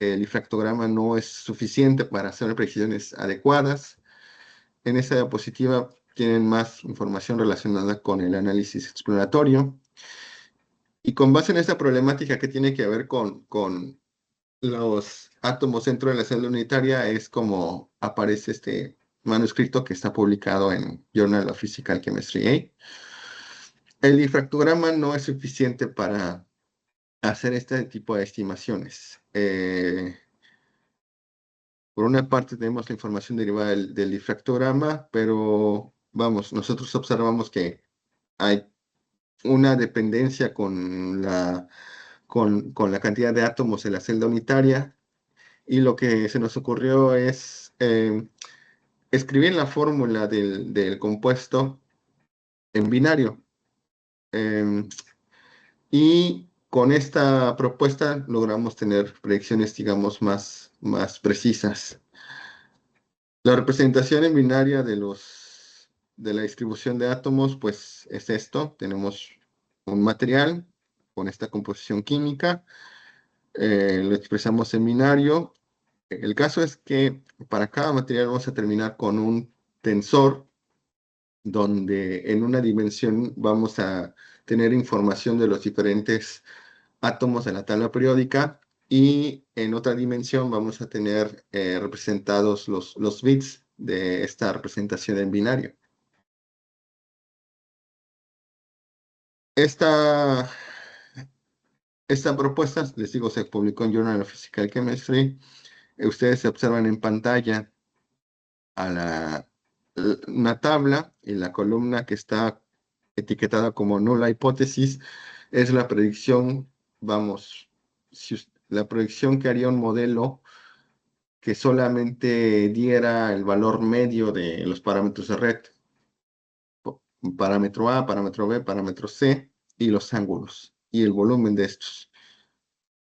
El difractograma no es suficiente para hacer predicciones adecuadas. En esta diapositiva tienen más información relacionada con el análisis exploratorio. Y con base en esta problemática que tiene que ver con los átomos dentro de la célula unitaria, es como aparece este manuscrito que está publicado en Journal of Physical Chemistry A. El difractograma no es suficiente para hacer este tipo de estimaciones. Por una parte tenemos la información derivada del difractograma, pero vamos, nosotros observamos que hay una dependencia con la cantidad de átomos en la celda unitaria, y lo que se nos ocurrió es escribir la fórmula del compuesto en binario. Em, y con esta propuesta logramos tener predicciones, digamos, más precisas. La representación en binaria de la distribución de átomos, pues es esto. Tenemos un material con esta composición química, lo expresamos en binario. El caso es que para cada material vamos a terminar con un tensor donde en una dimensión vamos a tener información de los diferentes átomos de la tabla periódica, y en otra dimensión vamos a tener representados los bits de esta representación en binario. Esta, esta propuesta, les digo, se publicó en Journal of Physical Chemistry. Ustedes observan en pantalla a una tabla, y la columna que está etiquetada como nula hipótesis es la predicción, vamos, la predicción que haría un modelo que solamente diera el valor medio de los parámetros de red: parámetro A, parámetro B, parámetro C, y los ángulos y el volumen de estos.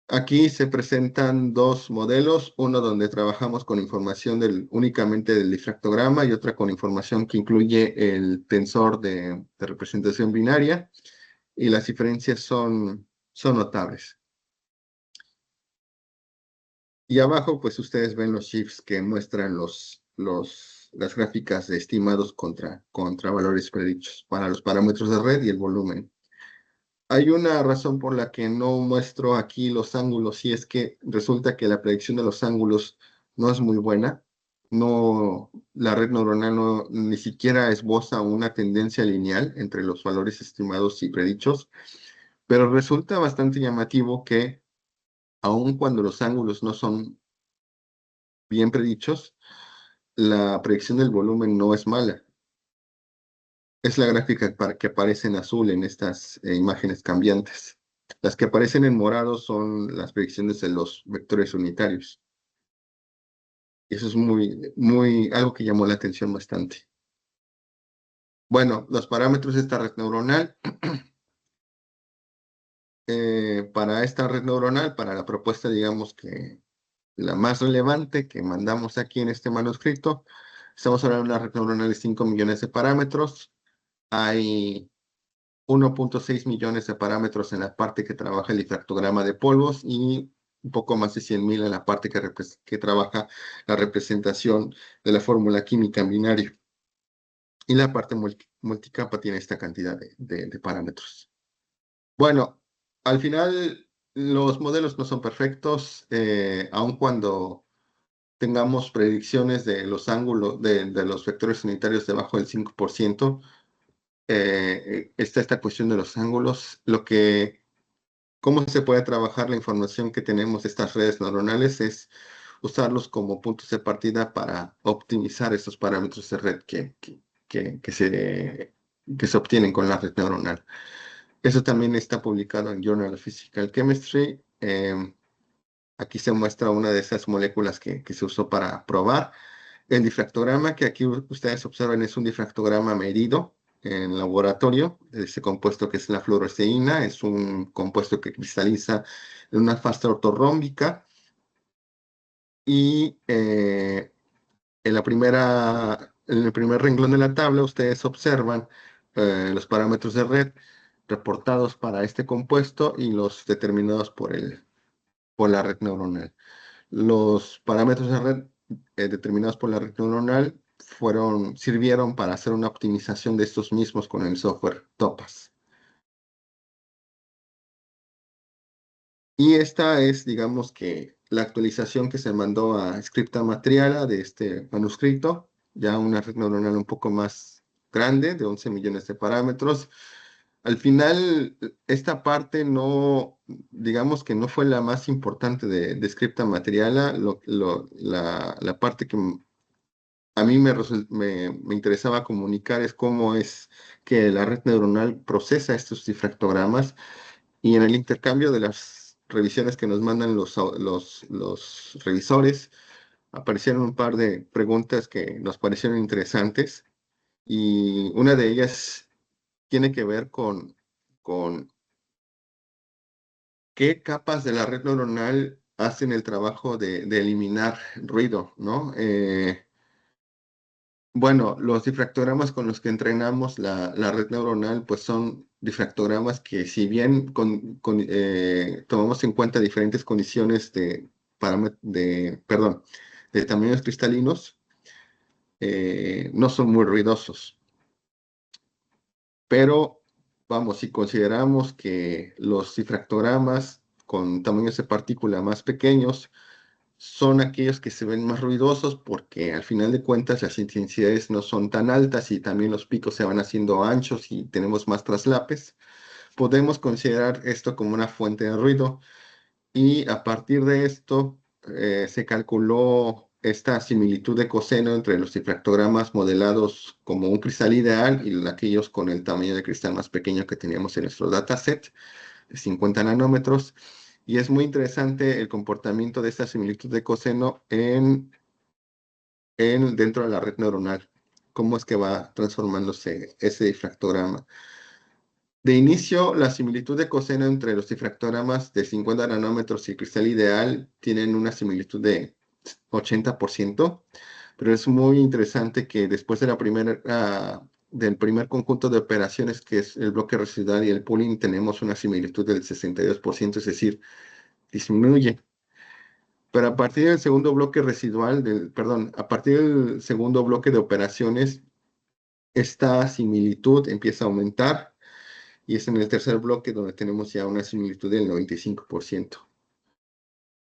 Aquí se presentan dos modelos, uno donde trabajamos con información únicamente del difractograma, y otra con información que incluye el tensor de representación binaria, y las diferencias son notables. Y abajo, pues ustedes ven los shifts que muestran las gráficas de estimados contra valores predichos para los parámetros de red y el volumen. Hay una razón por la que no muestro aquí los ángulos, y es que resulta que la predicción de los ángulos no es muy buena. No, la red neuronal ni siquiera esboza una tendencia lineal entre los valores estimados y predichos, pero resulta bastante llamativo que, aun cuando los ángulos no son bien predichos, la predicción del volumen no es mala. Es la gráfica que aparece en azul en estas imágenes cambiantes. Las que aparecen en morado son las predicciones de los vectores unitarios. Y eso es algo que llamó la atención bastante. Bueno, los parámetros de esta red neuronal. Para esta red neuronal, para la propuesta, digamos que la más relevante que mandamos aquí en este manuscrito, estamos hablando de una red neuronal de 5 millones de parámetros. Hay 1.6 millones de parámetros en la parte que trabaja el difractograma de polvos, y un poco más de 100.000 en la parte que trabaja la representación de la fórmula química en binario. Y la parte multicapa tiene esta cantidad de parámetros. Bueno, al final los modelos no son perfectos, aun cuando tengamos predicciones de los ángulos de los vectores unitarios debajo del 5%. Está esta cuestión de los ángulos. ¿Cómo se puede trabajar la información que tenemos de estas redes neuronales? Es usarlos como puntos de partida para optimizar estos parámetros de red que se obtienen con la red neuronal. Eso también está publicado en Journal of Physical Chemistry. Aquí se muestra una de esas moléculas que se usó para probar. El difractograma que aquí ustedes observan es un difractograma medido en laboratorio de ese compuesto que es la fluoresceína. Es un compuesto que cristaliza en una fase ortorrómbica. Y en el primer renglón de la tabla ustedes observan los parámetros de red reportados para este compuesto y los determinados por la red neuronal. Los parámetros de red determinados por la red neuronal sirvieron para hacer una optimización de estos mismos con el software Topaz. Y esta es, digamos que, la actualización que se mandó a Scripta Matriala de este manuscrito, ya una red neuronal un poco más grande, de 11 millones de parámetros. Al final, esta parte no, digamos que no fue la más importante de Scripta Matriala. La parte que a mí me interesaba comunicar es cómo es que la red neuronal procesa estos difractogramas y en el intercambio de las revisiones que nos mandan los revisores, aparecieron un par de preguntas que nos parecieron interesantes y una de ellas tiene que ver con qué capas de la red neuronal hacen el trabajo de eliminar ruido, ¿no? Bueno, los difractogramas con los que entrenamos la red neuronal, pues son difractogramas que si bien tomamos en cuenta diferentes condiciones perdón, de tamaños cristalinos, no son muy ruidosos. Pero, vamos, si consideramos que los difractogramas con tamaños de partícula más pequeños son aquellos que se ven más ruidosos porque al final de cuentas las intensidades no son tan altas y también los picos se van haciendo anchos y tenemos más traslapes. Podemos considerar esto como una fuente de ruido y a partir de esto se calculó esta similitud de coseno entre los difractogramas modelados como un cristal ideal y aquellos con el tamaño de cristal más pequeño que teníamos en nuestro dataset, de 50 nanómetros. Y es muy interesante el comportamiento de esta similitud de coseno dentro de la red neuronal. Cómo es que va transformándose ese difractograma. De inicio, la similitud de coseno entre los difractogramas de 50 nanómetros y el cristal ideal tienen una similitud de 80%, pero es muy interesante que después de del primer conjunto de operaciones, que es el bloque residual y el pooling, tenemos una similitud del 62%, es decir, disminuye. Pero a partir del segundo bloque residual, perdón, a partir del segundo bloque de operaciones, esta similitud empieza a aumentar y es en el tercer bloque donde tenemos ya una similitud del 95%.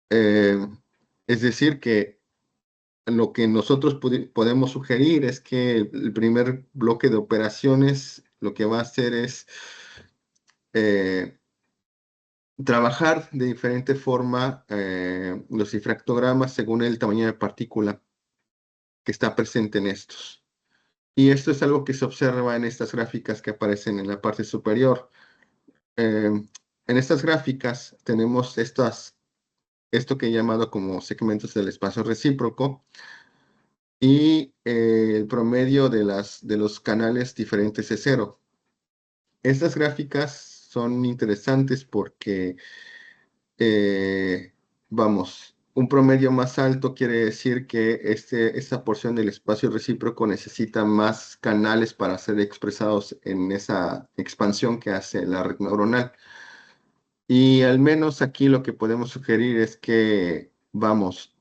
Es decir, que lo que nosotros podemos sugerir es que el primer bloque de operaciones lo que va a hacer es eh, trabajar de diferente forma los difractogramas según el tamaño de partícula que está presente en estos. Y esto es algo que se observa en estas gráficas que aparecen en la parte superior. En estas gráficas tenemos esto que he llamado como segmentos del espacio recíproco y el promedio de los canales diferentes es cero. Estas gráficas son interesantes porque, vamos, un promedio más alto quiere decir que esta porción del espacio recíproco necesita más canales para ser expresados en esa expansión que hace la red neuronal. Y al menos aquí lo que podemos sugerir es que, vamos,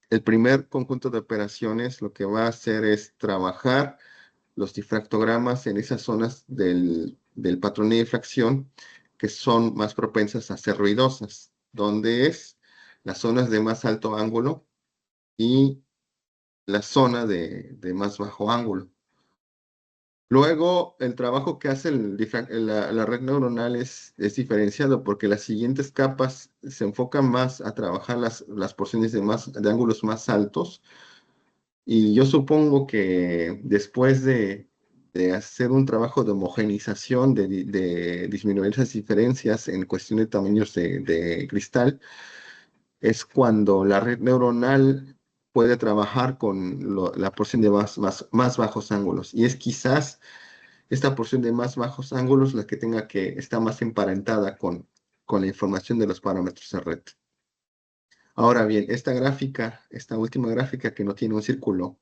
el primer conjunto de operaciones lo que va a hacer es trabajar los difractogramas en esas zonas del patrón de difracción que son más propensas a ser ruidosas, donde es las zonas de más alto ángulo y la zona de más bajo ángulo. Luego, el trabajo que hace la red neuronal es diferenciado porque las siguientes capas se enfocan más a trabajar las porciones de ángulos más altos. Y yo supongo que después de hacer un trabajo de homogenización, de disminuir esas diferencias en cuestión de tamaños de cristal, es cuando la red neuronal puede trabajar con la porción de más bajos ángulos. Y es quizás esta porción de más bajos ángulos la que tenga que estar más emparentada con la información de los parámetros de red. Ahora bien, esta gráfica, esta última gráfica que no tiene un círculo,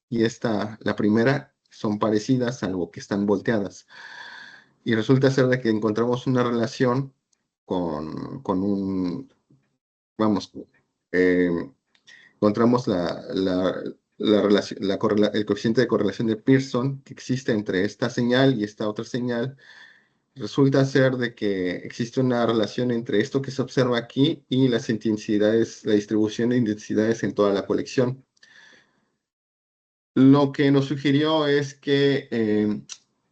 y la primera, son parecidas, salvo que están volteadas. Y resulta ser de que encontramos una relación con un, vamos, eh, encontramos el coeficiente de correlación de Pearson que existe entre esta señal y esta otra señal. Resulta ser de que existe una relación entre esto que se observa aquí y las intensidades, la distribución de intensidades en toda la colección. Lo que nos sugirió es que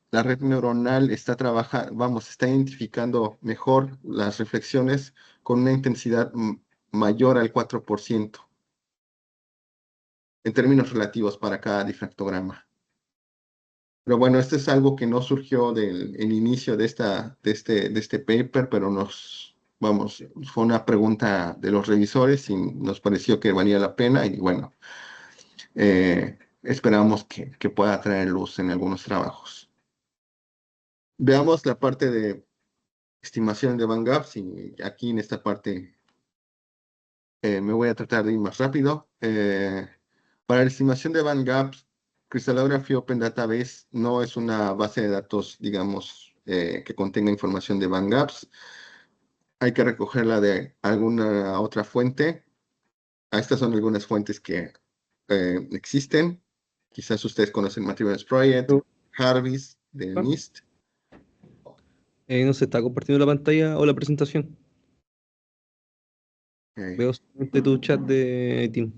la red neuronal está trabajando, vamos, está identificando mejor las reflexiones con una intensidad mayor al 4% en términos relativos para cada difractograma. Pero bueno, esto es algo que no surgió del el inicio de este paper, pero vamos, fue una pregunta de los revisores y nos pareció que valía la pena y bueno, esperamos que pueda traer luz en algunos trabajos. Veamos la parte de estimación de Van Gaps y aquí en esta parte me voy a tratar de ir más rápido. Para la estimación de Van Gaps, Crystallography Open Database no es una base de datos, digamos, que contenga información de Van Gaps. Hay que recogerla de alguna otra fuente. Estas son algunas fuentes que existen. Quizás ustedes conocen Materials Project, Harvest, de NIST. No se está compartiendo la pantalla o la presentación. Veo solamente tu chat de Team.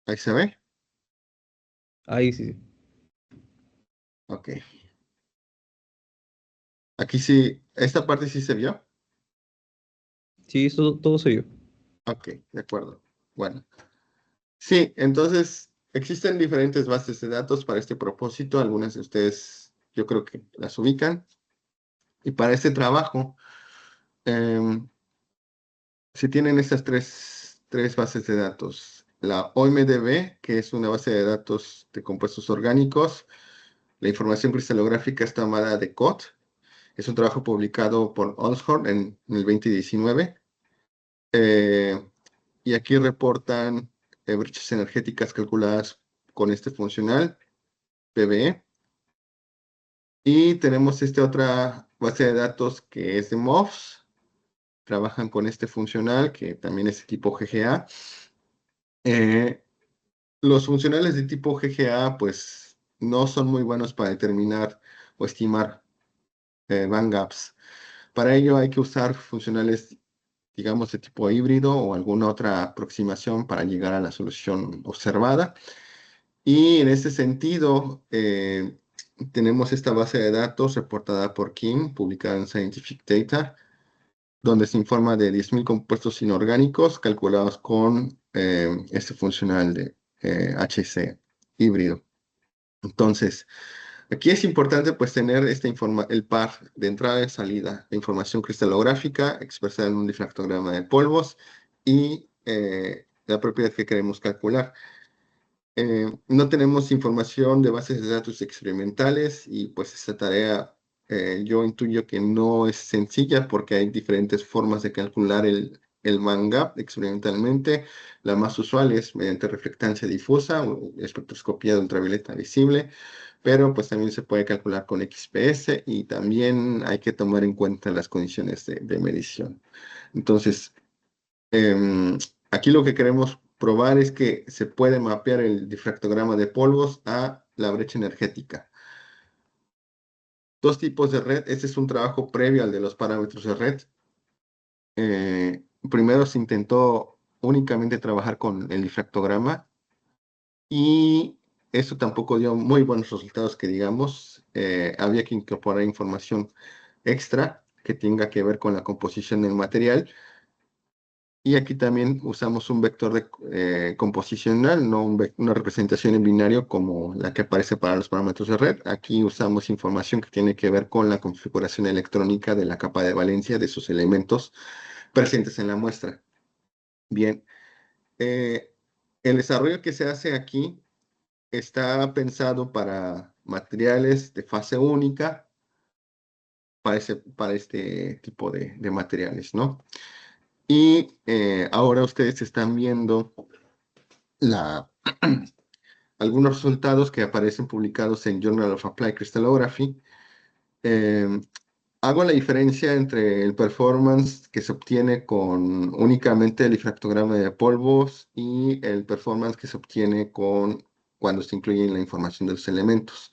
Ahí se ve. Ahí sí. Ok. Aquí sí, esta parte sí se vio. Sí, eso todo se vio. Ok, de acuerdo. Bueno. Sí, entonces existen diferentes bases de datos para este propósito. Algunas de ustedes yo creo que las ubican. Y para este trabajo, se tienen estas tres bases de datos. La OMDB, que es una base de datos de compuestos orgánicos. La información cristalográfica está llamada DECODE. Es un trabajo publicado por Olshorn en el 2019. Y aquí reportan brechas energéticas calculadas con este funcional, PBE. Y tenemos esta otra base de datos que es de MOFS. Trabajan con este funcional que también es de tipo GGA. Los funcionales de tipo GGA pues no son muy buenos para determinar o estimar Van Gaps. Para ello hay que usar funcionales, digamos, de tipo híbrido o alguna otra aproximación para llegar a la solución observada. Y en ese sentido, tenemos esta base de datos reportada por Kim, publicada en Scientific Data, donde se informa de 10.000 compuestos inorgánicos calculados con este funcional de HC híbrido. Entonces, aquí es importante pues tener el par de entrada y salida de información cristalográfica expresada en un difractograma de polvos y la propiedad que queremos calcular. No tenemos información de bases de datos experimentales y pues esta tarea yo intuyo que no es sencilla porque hay diferentes formas de calcular el Van Gap experimentalmente. La más usual es mediante reflectancia difusa o espectroscopía de ultravioleta visible, pero pues también se puede calcular con XPS y también hay que tomar en cuenta las condiciones de medición. Entonces, aquí lo que queremos probar es que se puede mapear el difractograma de polvos a la brecha energética. Dos tipos de red. Este es un trabajo previo al de los parámetros de red. Primero se intentó únicamente trabajar con el difractograma y eso tampoco dio muy buenos resultados que digamos. Había que incorporar información extra que tenga que ver con la composición del material. Y aquí también usamos un vector composicional, no una representación en binario como la que aparece para los parámetros de red. Aquí usamos información que tiene que ver con la configuración electrónica de la capa de valencia de sus elementos presentes en la muestra. Bien, el desarrollo que se hace aquí está pensado para materiales de fase única, para este tipo de materiales, ¿no? Y ahora ustedes están viendo la, algunos resultados que aparecen publicados en Journal of Applied Crystallography. Eh, Hago la diferencia entre el performance que se obtiene con únicamente el difractograma de polvos y el performance que se obtiene cuando se incluye la información de los elementos.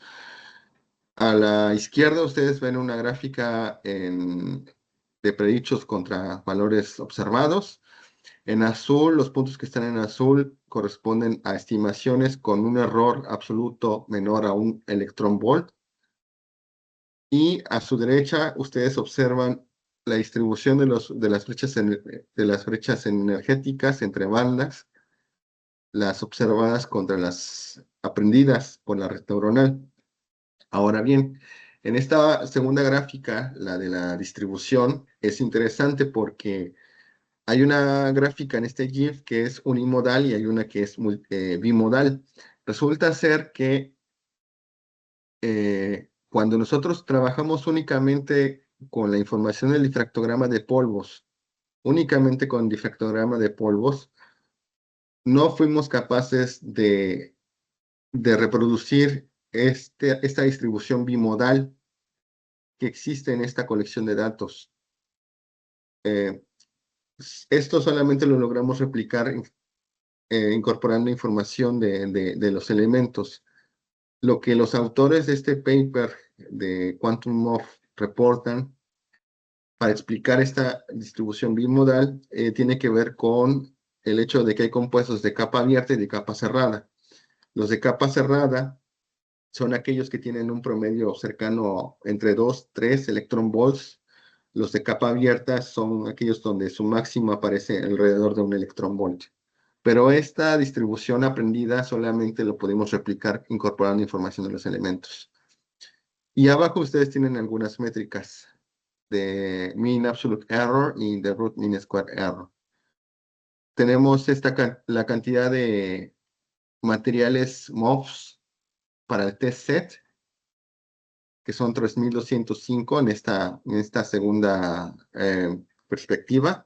A la izquierda ustedes ven una gráfica de predichos contra valores observados. En azul, los puntos que están en azul corresponden a estimaciones con un error absoluto menor a un electrón volt. Y a su derecha, ustedes observan la distribución de las brechas energéticas entre bandas, las observadas contra las aprendidas por la red neuronal. Ahora bien, en esta segunda gráfica, la de la distribución, es interesante porque hay una gráfica en este GIF que es unimodal y hay una que es bimodal. Resulta ser que cuando nosotros trabajamos únicamente con la información del difractograma de polvos, únicamente con difractograma de polvos, no fuimos capaces de reproducir esta distribución bimodal que existe en esta colección de datos. Eh, Esto solamente lo logramos replicar incorporando información de los elementos. Lo que los autores de este paper de Quantum Morph reportan para explicar esta distribución bimodal tiene que ver con el hecho de que hay compuestos de capa abierta y de capa cerrada. Los de capa cerrada son aquellos que tienen un promedio cercano entre 2, 3 electron volts. Los de capa abierta son aquellos donde su máximo aparece alrededor de un electron volt. Pero esta distribución aprendida solamente lo podemos replicar incorporando información de los elementos. Y abajo ustedes tienen algunas métricas de mean absolute error y de root mean square error. Tenemos la cantidad de materiales MOFs para el test set, que son 3205 en esta segunda perspectiva.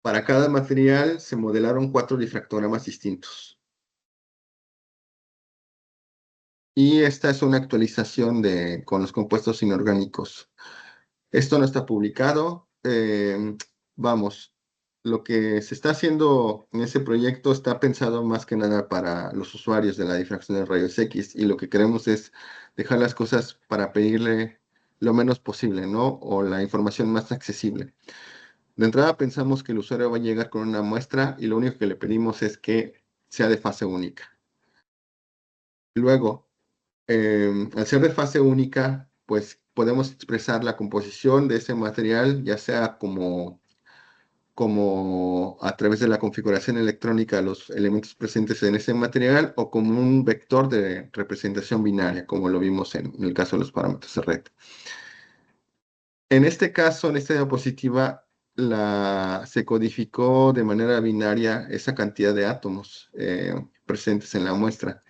Para cada material se modelaron 4 difractogramas distintos. Y esta es una actualización con los compuestos inorgánicos. Esto no está publicado. Vamos, lo que se está haciendo en ese proyecto está pensado más que nada para los usuarios de la difracción de rayos X y lo que queremos es dejar las cosas para pedirle lo menos posible, ¿no? O la información más accesible. De entrada pensamos que el usuario va a llegar con una muestra y lo único que le pedimos es que sea de fase única. Luego, al ser de fase única, pues podemos expresar la composición de ese material, ya sea como a través de la configuración electrónica de los elementos presentes en ese material o como un vector de representación binaria, como lo vimos en el caso de los parámetros de red. En este caso, en esta diapositiva, se codificó de manera binaria esa cantidad de átomos presentes en la muestra.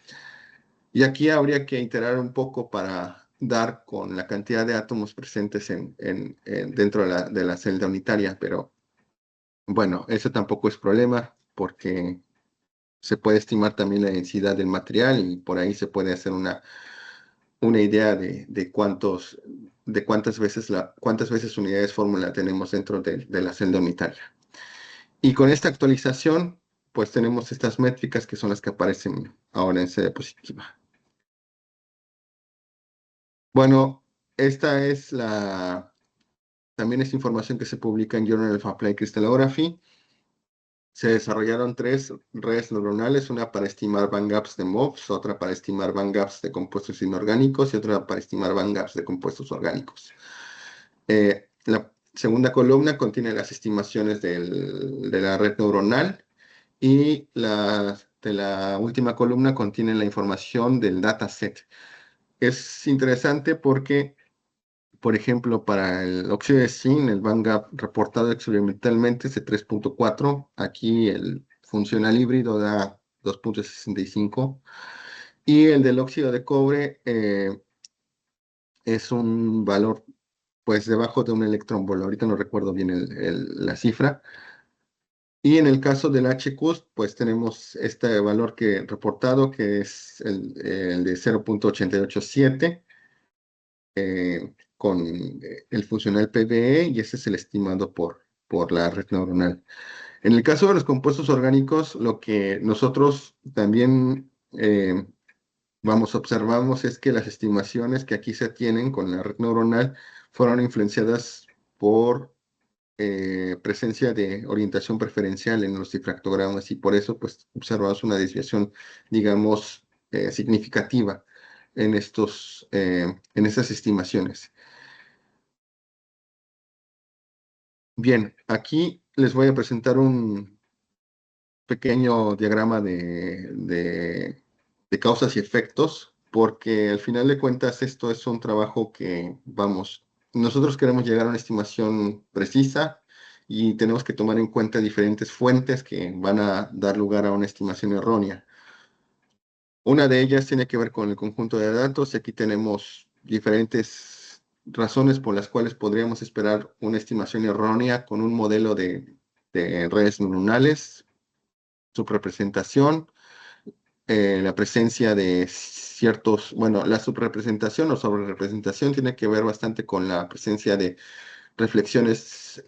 Y aquí habría que iterar un poco para dar con la cantidad de átomos presentes dentro de la celda unitaria, pero bueno, eso tampoco es problema porque se puede estimar también la densidad del material y por ahí se puede hacer una idea de cuántas veces unidades fórmula tenemos dentro de la celda unitaria. Y con esta actualización, pues tenemos estas métricas que son las que aparecen ahora en esa diapositiva. Bueno, esta es también es información que se publica en Journal of Applied Crystallography. Se desarrollaron 3 redes neuronales, una para estimar bandgaps de MOFs, otra para estimar bandgaps de compuestos inorgánicos y otra para estimar bandgaps de compuestos orgánicos. La segunda columna contiene las estimaciones de la red neuronal y de la última columna contiene la información del dataset. Es interesante porque, por ejemplo, para el óxido de zinc, el bandgap reportado experimentalmente es de 3.4. Aquí el funcional híbrido da 2.65. Y el del óxido de cobre es un valor pues debajo de un electrón volt. Ahorita no recuerdo bien la cifra. Y en el caso del HQ, pues tenemos este valor que reportado, que es el de 0.887, con el funcional PBE, y ese es el estimado por la red neuronal. En el caso de los compuestos orgánicos, lo que nosotros también observamos es que las estimaciones que aquí se tienen con la red neuronal fueron influenciadas por presencia de orientación preferencial en los difractogramas, y por eso pues observamos una desviación, digamos, significativa en estas estimaciones. Bien, aquí les voy a presentar un pequeño diagrama de causas y efectos, porque al final de cuentas esto es un trabajo que, nosotros queremos llegar a una estimación precisa y tenemos que tomar en cuenta diferentes fuentes que van a dar lugar a una estimación errónea. Una de ellas tiene que ver con el conjunto de datos, y aquí tenemos diferentes razones por las cuales podríamos esperar una estimación errónea con un modelo de redes neuronales, su representación, la presencia de ciertos, bueno, la subrepresentación o sobrerepresentación tiene que ver bastante con la presencia de reflexiones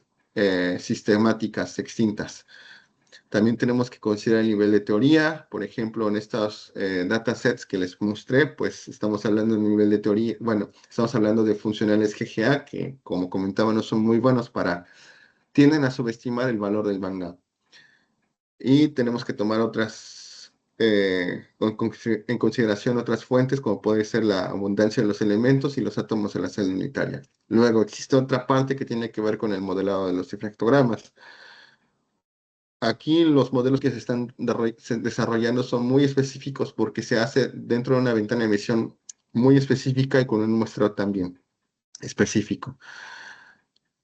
sistemáticas extintas. También tenemos que considerar el nivel de teoría. Por ejemplo, en estos datasets que les mostré, pues estamos hablando de un nivel de teoría, bueno, estamos hablando de funcionales GGA que, como comentaba, no son muy buenos tienden a subestimar el valor del Bang. Y tenemos que tomar en consideración otras fuentes, como puede ser la abundancia de los elementos y los átomos en la celda unitaria. Luego existe otra parte que tiene que ver con el modelado de los difractogramas. Aquí los modelos que se están desarrollando son muy específicos porque se hace dentro de una ventana de emisión muy específica y con un muestreo también específico.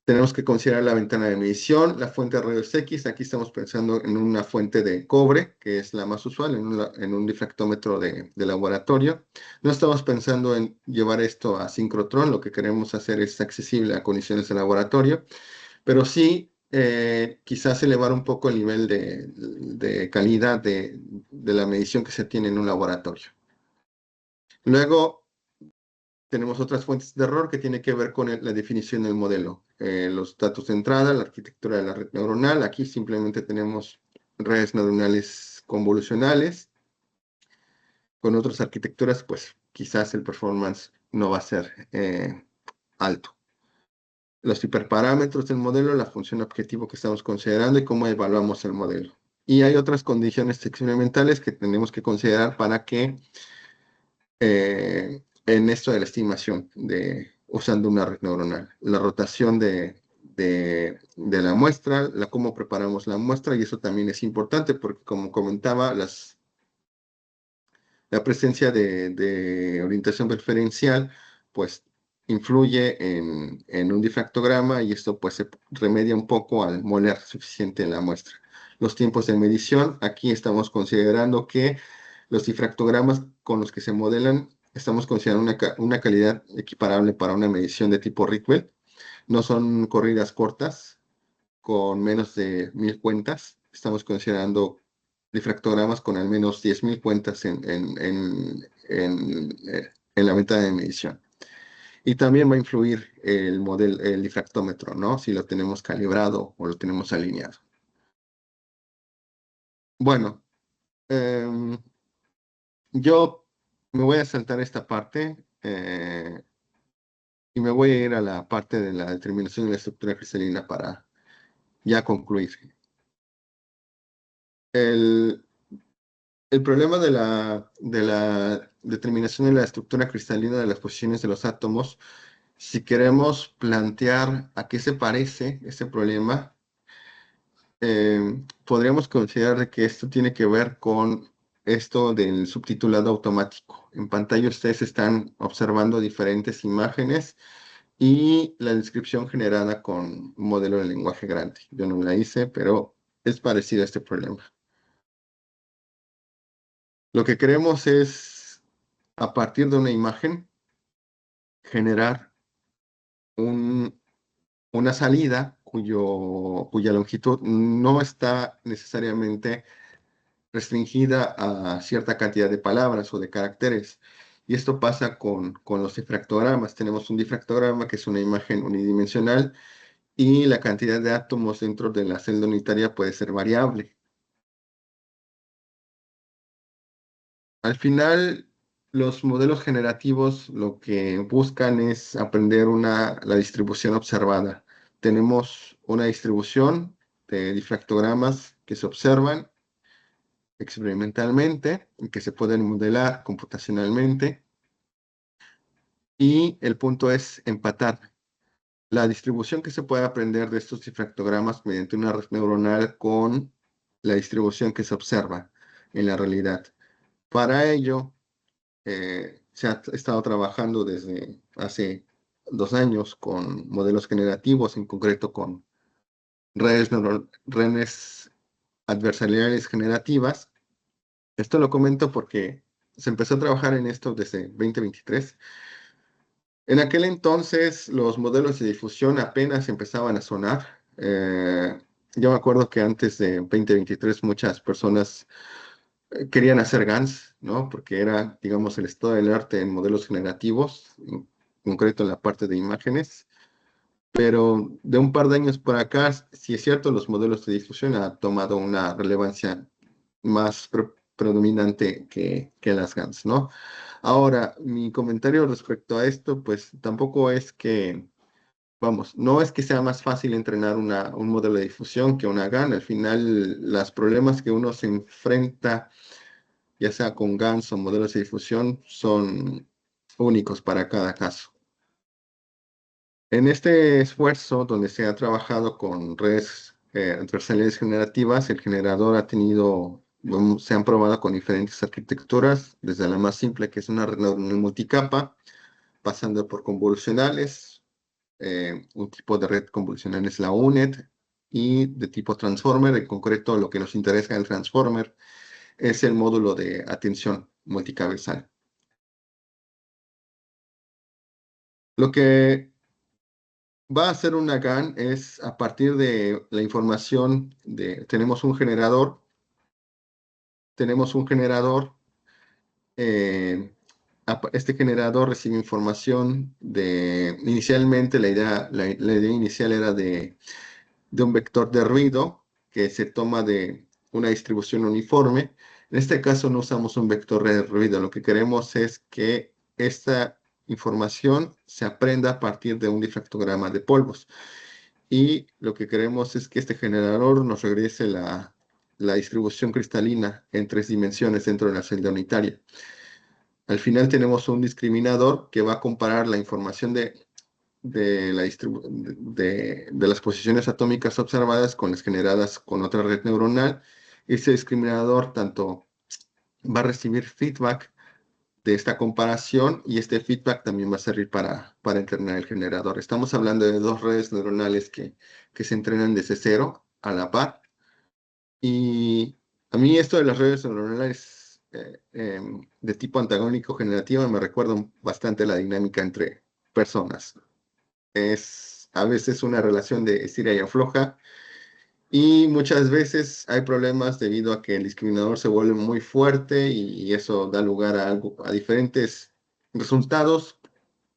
Tenemos que considerar la ventana de medición, la fuente de rayos X. Aquí estamos pensando en una fuente de cobre, que es la más usual, en un difractómetro de laboratorio. No estamos pensando en llevar esto a sincrotrón, lo que queremos hacer es accesible a condiciones de laboratorio, pero sí quizás elevar un poco el nivel de calidad de la medición que se tiene en un laboratorio. Luego, tenemos otras fuentes de error que tienen que ver con la definición del modelo. Los datos de entrada, la arquitectura de la red neuronal. Aquí simplemente tenemos redes neuronales convolucionales. Con otras arquitecturas, pues quizás el performance no va a ser alto. Los hiperparámetros del modelo, la función objetivo que estamos considerando y cómo evaluamos el modelo. Y hay otras condiciones experimentales que tenemos que considerar para que en esto de la estimación usando una red neuronal. La rotación de la muestra, cómo preparamos la muestra, y eso también es importante porque, como comentaba, la presencia de orientación preferencial, pues influye en un difractograma, y esto pues se remedia un poco al moler suficiente en la muestra. Los tiempos de medición, aquí estamos considerando que los difractogramas con los que se modelan, estamos considerando una calidad equiparable para una medición de tipo Rickwell. No son corridas cortas con menos de 1000 cuentas. Estamos considerando difractogramas con al menos 10.000 cuentas en la ventana de medición. Y también va a influir el difractómetro, ¿no? Si lo tenemos calibrado o lo tenemos alineado. Bueno, yo me voy a saltar esta parte y me voy a ir a la parte de la determinación de la estructura cristalina para ya concluir. El problema de la determinación de la estructura cristalina de las posiciones de los átomos, si queremos plantear a qué se parece ese problema, podríamos considerar que esto tiene que ver con esto del subtitulado automático. En pantalla ustedes están observando diferentes imágenes y la descripción generada con un modelo de lenguaje grande. Yo no la hice, pero es parecido a este problema. Lo que queremos es, a partir de una imagen, generar una salida cuya longitud no está necesariamente restringida a cierta cantidad de palabras o de caracteres. Y esto pasa con los difractogramas. Tenemos un difractograma que es una imagen unidimensional y la cantidad de átomos dentro de la celda unitaria puede ser variable. Al final, los modelos generativos lo que buscan es aprender la distribución observada. Tenemos una distribución de difractogramas que se observan experimentalmente y que se pueden modelar computacionalmente. Y el punto es empatar la distribución que se puede aprender de estos difractogramas mediante una red neuronal con la distribución que se observa en la realidad. Para ello, se ha estado trabajando desde hace 2 años con modelos generativos, en concreto con redes adversariales generativas. Esto lo comento porque se empezó a trabajar en esto desde 2023. En aquel entonces los modelos de difusión apenas empezaban a sonar. Yo me acuerdo que antes de 2023 muchas personas querían hacer GANs, ¿no? Porque era, digamos, el estado del arte en modelos generativos, en concreto en la parte de imágenes. Pero de un par de años por acá, sí es cierto, los modelos de difusión han tomado una relevancia más predominante que las GANs, ¿no? Ahora, mi comentario respecto a esto, pues tampoco es que, vamos, no es que sea más fácil entrenar un modelo de difusión que una GAN. Al final, los problemas que uno se enfrenta, ya sea con GANs o modelos de difusión, son únicos para cada caso. En este esfuerzo, donde se ha trabajado con redes adversariales generativas, el generador ha tenido, se han probado con diferentes arquitecturas, desde la más simple, que es una red neuronal multicapa, pasando por convolucionales, un tipo de red convolucional es la UNET, y de tipo transformer. En concreto, lo que nos interesa del transformer es el módulo de atención multicabezal. Lo que va a hacer una GAN es, a partir de la información tenemos un generador, eh, este generador recibe información inicialmente la idea inicial era de un vector de ruido que se toma de una distribución uniforme. En este caso no usamos un vector de ruido, lo que queremos es que esta información se aprenda a partir de un difractograma de polvos. Y lo que queremos es que este generador nos regrese la distribución cristalina en 3 dimensiones dentro de la celda unitaria. Al final tenemos un discriminador que va a comparar la información de las posiciones atómicas observadas con las generadas con otra red neuronal. Este discriminador tanto va a recibir feedback de esta comparación y este feedback también va a servir para entrenar el generador. Estamos hablando de 2 redes neuronales que se entrenan desde cero a la par. Y a mí esto de las redes neuronales de tipo antagónico generativo me recuerda bastante la dinámica entre personas. Es a veces una relación de estira y afloja, y muchas veces hay problemas debido a que el discriminador se vuelve muy fuerte y eso da lugar a diferentes resultados.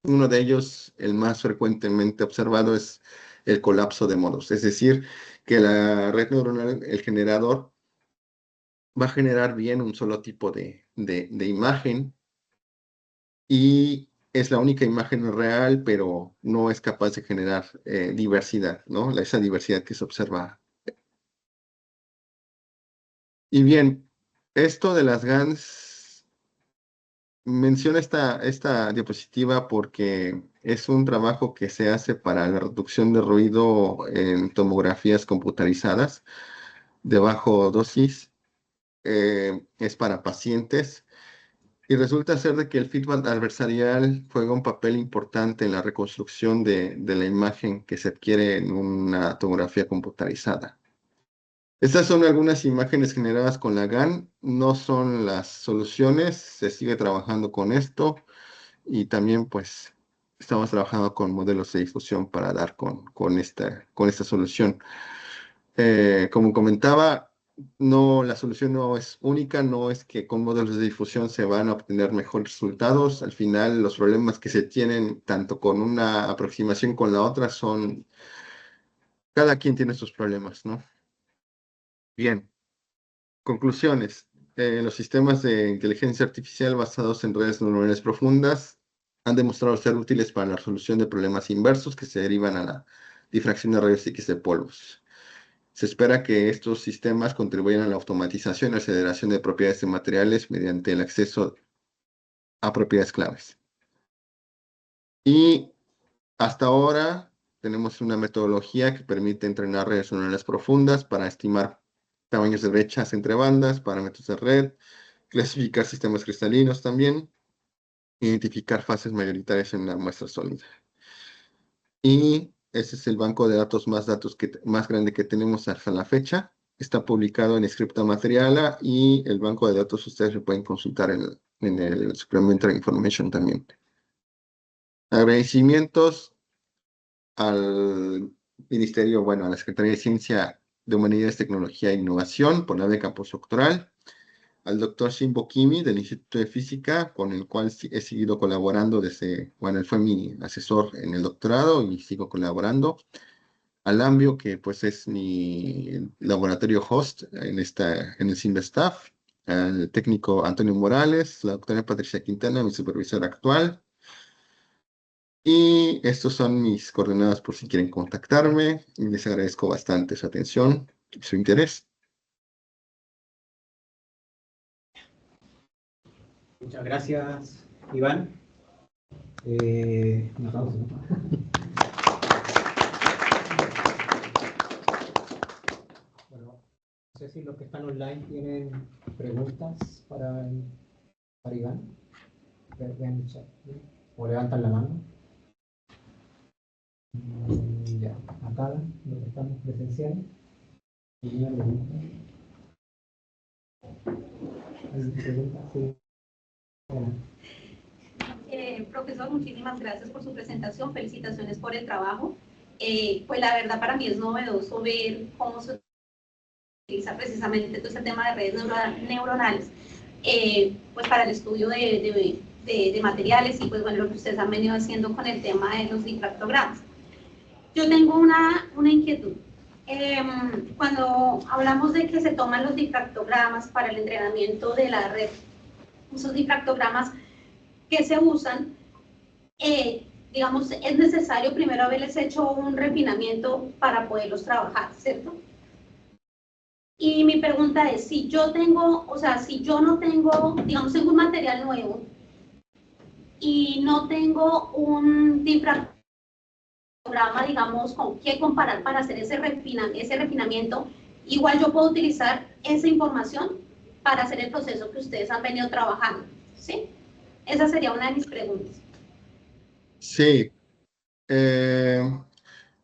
Uno de ellos, el más frecuentemente observado, es el colapso de modos. Es decir, que la red neuronal, el generador, va a generar bien un solo tipo de imagen y es la única imagen real, pero no es capaz de generar diversidad, ¿no? Esa diversidad que se observa. Y bien, esto de las GANs, menciono esta diapositiva porque es un trabajo que se hace para la reducción de ruido en tomografías computarizadas de bajo dosis. Es para pacientes. Y resulta ser de que el feedback adversarial juega un papel importante en la reconstrucción de la imagen que se adquiere en una tomografía computarizada. Estas son algunas imágenes generadas con la GAN, no son las soluciones, se sigue trabajando con esto y también pues estamos trabajando con modelos de difusión para dar con esta solución. Como comentaba, no, la solución no es única, no es que con modelos de difusión se van a obtener mejores resultados. Al final, los problemas que se tienen tanto con una aproximación con la otra son, cada quien tiene sus problemas, ¿no? Bien, conclusiones. Los sistemas de inteligencia artificial basados en redes neuronales profundas han demostrado ser útiles para la resolución de problemas inversos que se derivan a la difracción de rayos X de polvos. Se espera que estos sistemas contribuyan a la automatización y aceleración de propiedades de materiales mediante el acceso a propiedades claves. Y hasta ahora tenemos una metodología que permite entrenar redes neuronales profundas para estimar tamaños de brechas entre bandas, parámetros de red, clasificar sistemas cristalinos también, identificar fases mayoritarias en una muestra sólida. Y ese es el banco de datos más grande que tenemos hasta la fecha. Está publicado en Scripta Materiala y el banco de datos ustedes lo pueden consultar en el Supplementary Information también. Agradecimientos al Ministerio, bueno, a la Secretaría de Ciencia de Humanidades, Tecnología e Innovación por la beca postdoctoral, al doctor Shinbo Kimi del Instituto de Física, con el cual he seguido colaborando desde, bueno, él fue mi asesor en el doctorado y sigo colaborando. Al Ambio, que pues es mi laboratorio host en el CIMBESTAF, al técnico Antonio Morales, la doctora Patricia Quintana, mi supervisor actual. Y estos son mis coordenadas por si quieren contactarme. Y les agradezco bastante su atención y su interés. Muchas gracias, Iván. Un aplauso, ¿no? Bueno, no sé si los que están online tienen preguntas para Iván. Vean el chat, ¿no? O levantan la mano. Ya, acá los que estamos presenciales. ¿Alguna pregunta? ¿Alguna pregunta? Sí. Bueno. Profesor, muchísimas gracias por su presentación, felicitaciones por el trabajo. Pues la verdad para mí es novedoso ver cómo se utiliza precisamente todo este tema de redes neuronales pues para el estudio de materiales y pues bueno, lo que ustedes han venido haciendo con el tema de los difractogramas. Yo tengo una inquietud. Cuando hablamos de que se toman los difractogramas para el entrenamiento de la red, esos difractogramas que se usan, digamos, es necesario primero haberles hecho un refinamiento para poderlos trabajar, ¿cierto? Y mi pregunta es, si yo tengo, o sea, si yo no tengo, digamos, tengo un material nuevo y no tengo un difractograma, digamos, con qué comparar para hacer ese refinamiento, igual yo puedo utilizar esa información para hacer el proceso que ustedes han venido trabajando, ¿sí? Esa sería una de mis preguntas. Sí, me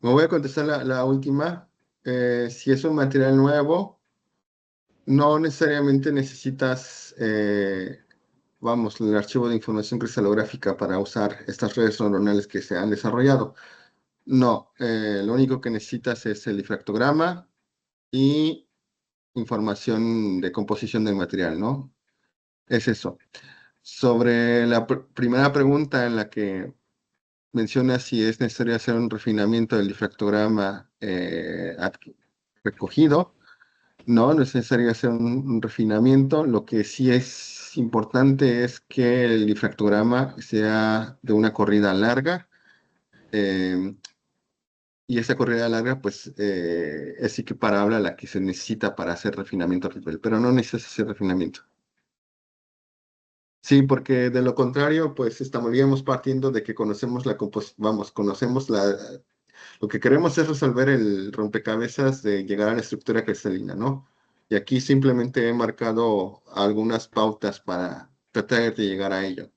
voy a contestar la última. Si es un material nuevo, no necesariamente necesitas, vamos, el archivo de información cristalográfica para usar estas redes neuronales que se han desarrollado. No, lo único que necesitas es el difractograma y información de composición del material, ¿no? Es eso. Sobre la primera pregunta en la que menciona si es necesario hacer un refinamiento del difractograma recogido, no es necesario hacer un refinamiento. Lo que sí es importante es que el difractograma sea de una corrida larga. Y esa corrida larga, pues, es equiparable a la que se necesita para hacer refinamiento a nivel, pero no necesitas hacer refinamiento. Sí, porque de lo contrario, pues estaríamos partiendo de que conocemos lo que queremos es resolver el rompecabezas de llegar a la estructura cristalina, ¿no? Y aquí simplemente he marcado algunas pautas para tratar de llegar a ello.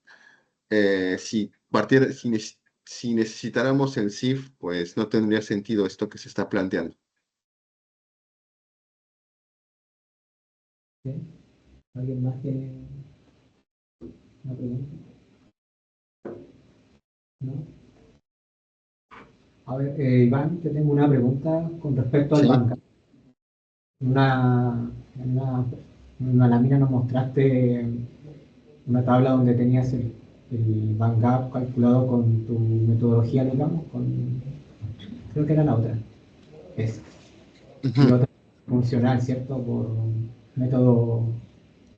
Si necesitáramos el SIF, pues no tendría sentido esto que se está planteando. ¿Sí? ¿Alguien más tiene una pregunta? ¿No? A ver, Iván, te tengo una pregunta con respecto al Sí. banca. En una lámina nos mostraste una tabla donde tenías el Bang Gap calculado con tu metodología, digamos, creo que era la otra. Es, y Ujú. otra funcional, ¿cierto? Por método,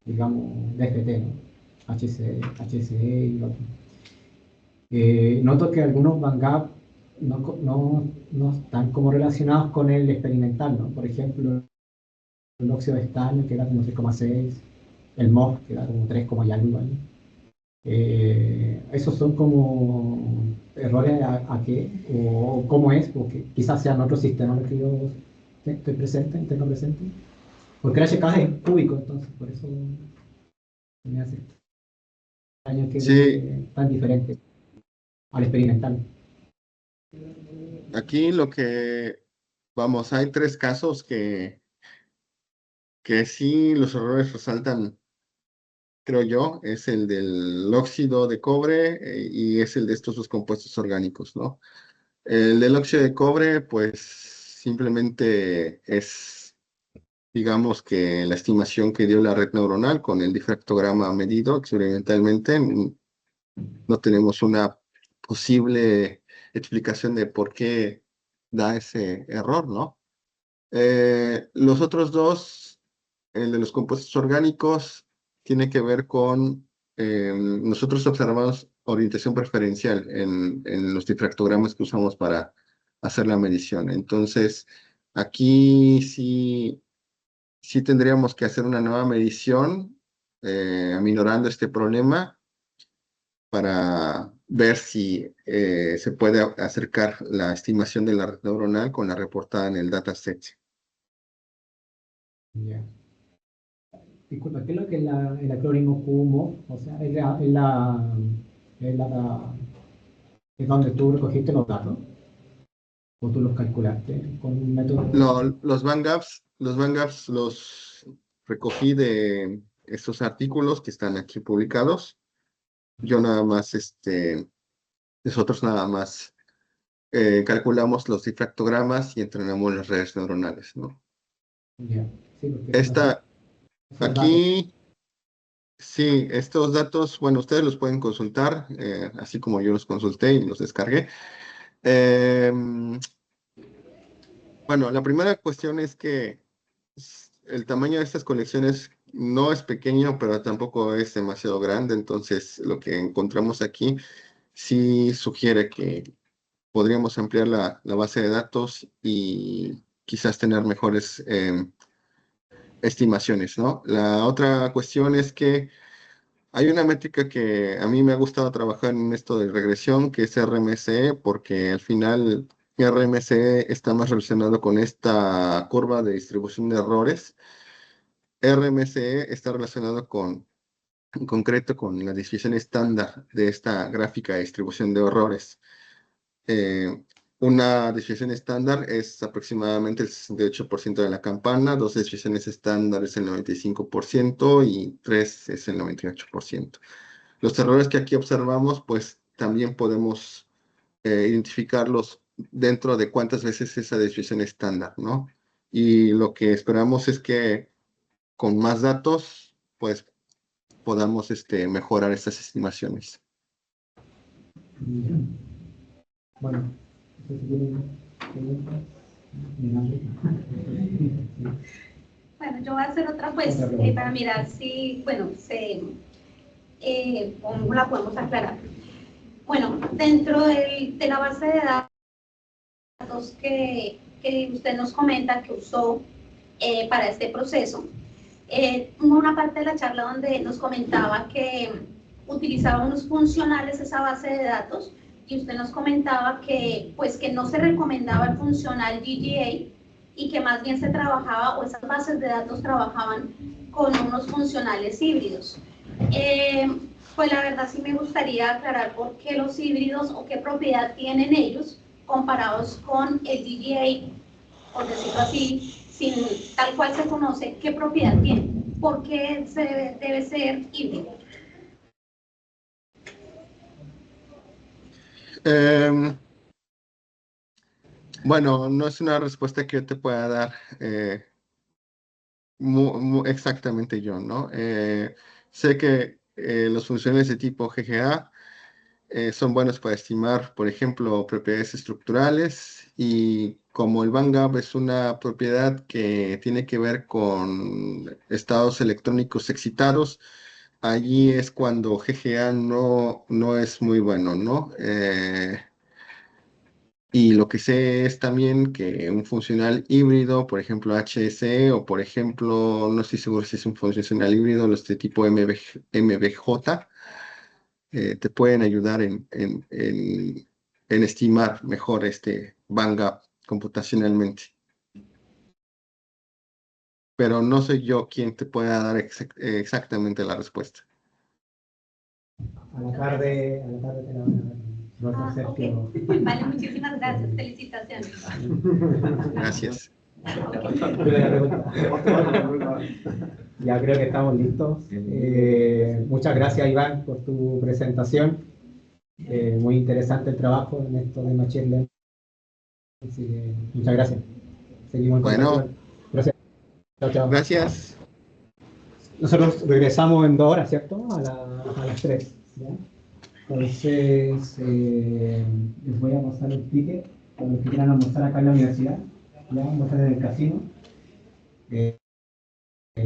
digamos, DFT, ¿no? HCE y otro. Noto que algunos Bang Gap no están como relacionados con el experimental, ¿no? Por ejemplo, el óxido de estaño que era como 3,6, el MOF que era como 3, y algo igual. ¿Esos son como errores a qué? ¿O cómo es? Porque quizás sean otros sistemas los que yo tengo presente. Porque el HK es cúbico, entonces por eso me hace extraño que Sí, dé tan diferente al experimental. aquí vamos, hay tres casos que sí los errores resaltan, creo yo, es el del óxido de cobre y es el de estos dos compuestos orgánicos, ¿no? El del óxido de cobre, pues simplemente es, digamos que la estimación que dio la red neuronal con el difractograma medido experimentalmente, no tenemos una posible explicación de por qué da ese error, ¿no? Los otros dos, el de los compuestos orgánicos, tiene que ver con, nosotros observamos orientación preferencial en los difractogramas que usamos para hacer la medición. Entonces, aquí sí tendríamos que hacer una nueva medición, aminorando este problema para ver si se puede acercar la estimación de la red neuronal con la reportada en el dataset. Ya. Disculpa, ¿qué es lo que es el acrónimo QMO? O sea, es donde tú recogiste los datos o tú los calculaste con un método. Los Bang Gaps los recogí de estos artículos que están aquí publicados. Yo nada más, nosotros nada más calculamos los difractogramas y entrenamos las redes neuronales, ¿no? Ya, sí, porque Esta, esos datos. aquí, sí, estos datos, bueno, ustedes los pueden consultar, así como yo los consulté y los descargué. Em, bueno, la primera cuestión es que el tamaño de estas colecciones no es pequeño, pero tampoco es demasiado grande, entonces lo que encontramos aquí sí sugiere que podríamos ampliar la base de datos y quizás tener mejores estimaciones, ¿no? La otra cuestión es que hay una métrica que a mí me ha gustado trabajar en esto de regresión, que es RMSE, porque al final RMSE está más relacionado con esta curva de distribución de errores. RMSE está relacionado en concreto con la distribución estándar de esta gráfica de distribución de errores. Eh, una distribución estándar es aproximadamente el 68% de la campana, dos distribuciones estándar es el 95% y tres es el 98%. Los errores que aquí observamos, pues también podemos identificarlos dentro de cuántas veces esa distribución estándar, ¿no? Y lo que esperamos es que con más datos, pues podamos mejorar estas estimaciones. Ya. Bueno, no sé si tienen preguntas. Bueno, yo voy a hacer otra pues Otra pregunta. para mirar si, bueno, cómo la podemos aclarar. Bueno, dentro de la base de datos que usted nos comenta que usó para este proceso, hubo una parte de la charla donde nos comentaba que utilizaba unos funcionales esa base de datos y usted nos comentaba que, pues, que no se recomendaba el funcional GGA y que más bien se trabajaba o esas bases de datos trabajaban con unos funcionales híbridos. Pues la verdad sí me gustaría aclarar por qué los híbridos o qué propiedad tienen ellos comparados con el GGA, por decirlo así, sin tal cual se conoce, qué propiedad tienen. ¿por qué debe ser híbrido? Bueno, no es una respuesta que yo te pueda dar exactamente yo, ¿no? Sé que las funciones de tipo GGA son buenos para estimar, por ejemplo, propiedades estructurales, y como el BandGap es una propiedad que tiene que ver con estados electrónicos excitados, allí es cuando GGA no es muy bueno, ¿no? Y lo que sé es también que un funcional híbrido, por ejemplo HSE, o por ejemplo, no estoy seguro si es un funcional híbrido, los de tipo MBJ, te pueden ayudar en estimar mejor este bandgap computacionalmente. Pero no soy yo quien te pueda dar exactamente la respuesta. A la tarde te la van a dar. Ok. Vale, muchísimas gracias. Felicitaciones. Gracias. Ya creo que estamos listos. Muchas gracias, Iván, por tu presentación. Muy interesante el trabajo en esto de Machine Learning. Así que, muchas gracias. Seguimos en contacto. Bueno, Gracias. Chao, chao. gracias. Nosotros regresamos en 2 horas, ¿cierto? A las 3. ¿Ya? Entonces, les voy a pasar el ticket para los que quieran almorzar acá en la universidad. ¿Ya? Almorzar en el casino.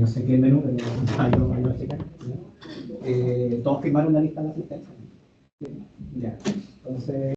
No sé qué menú, pero ahí lo checan. Todos firmaron la lista de asistencia. Ya. Entonces.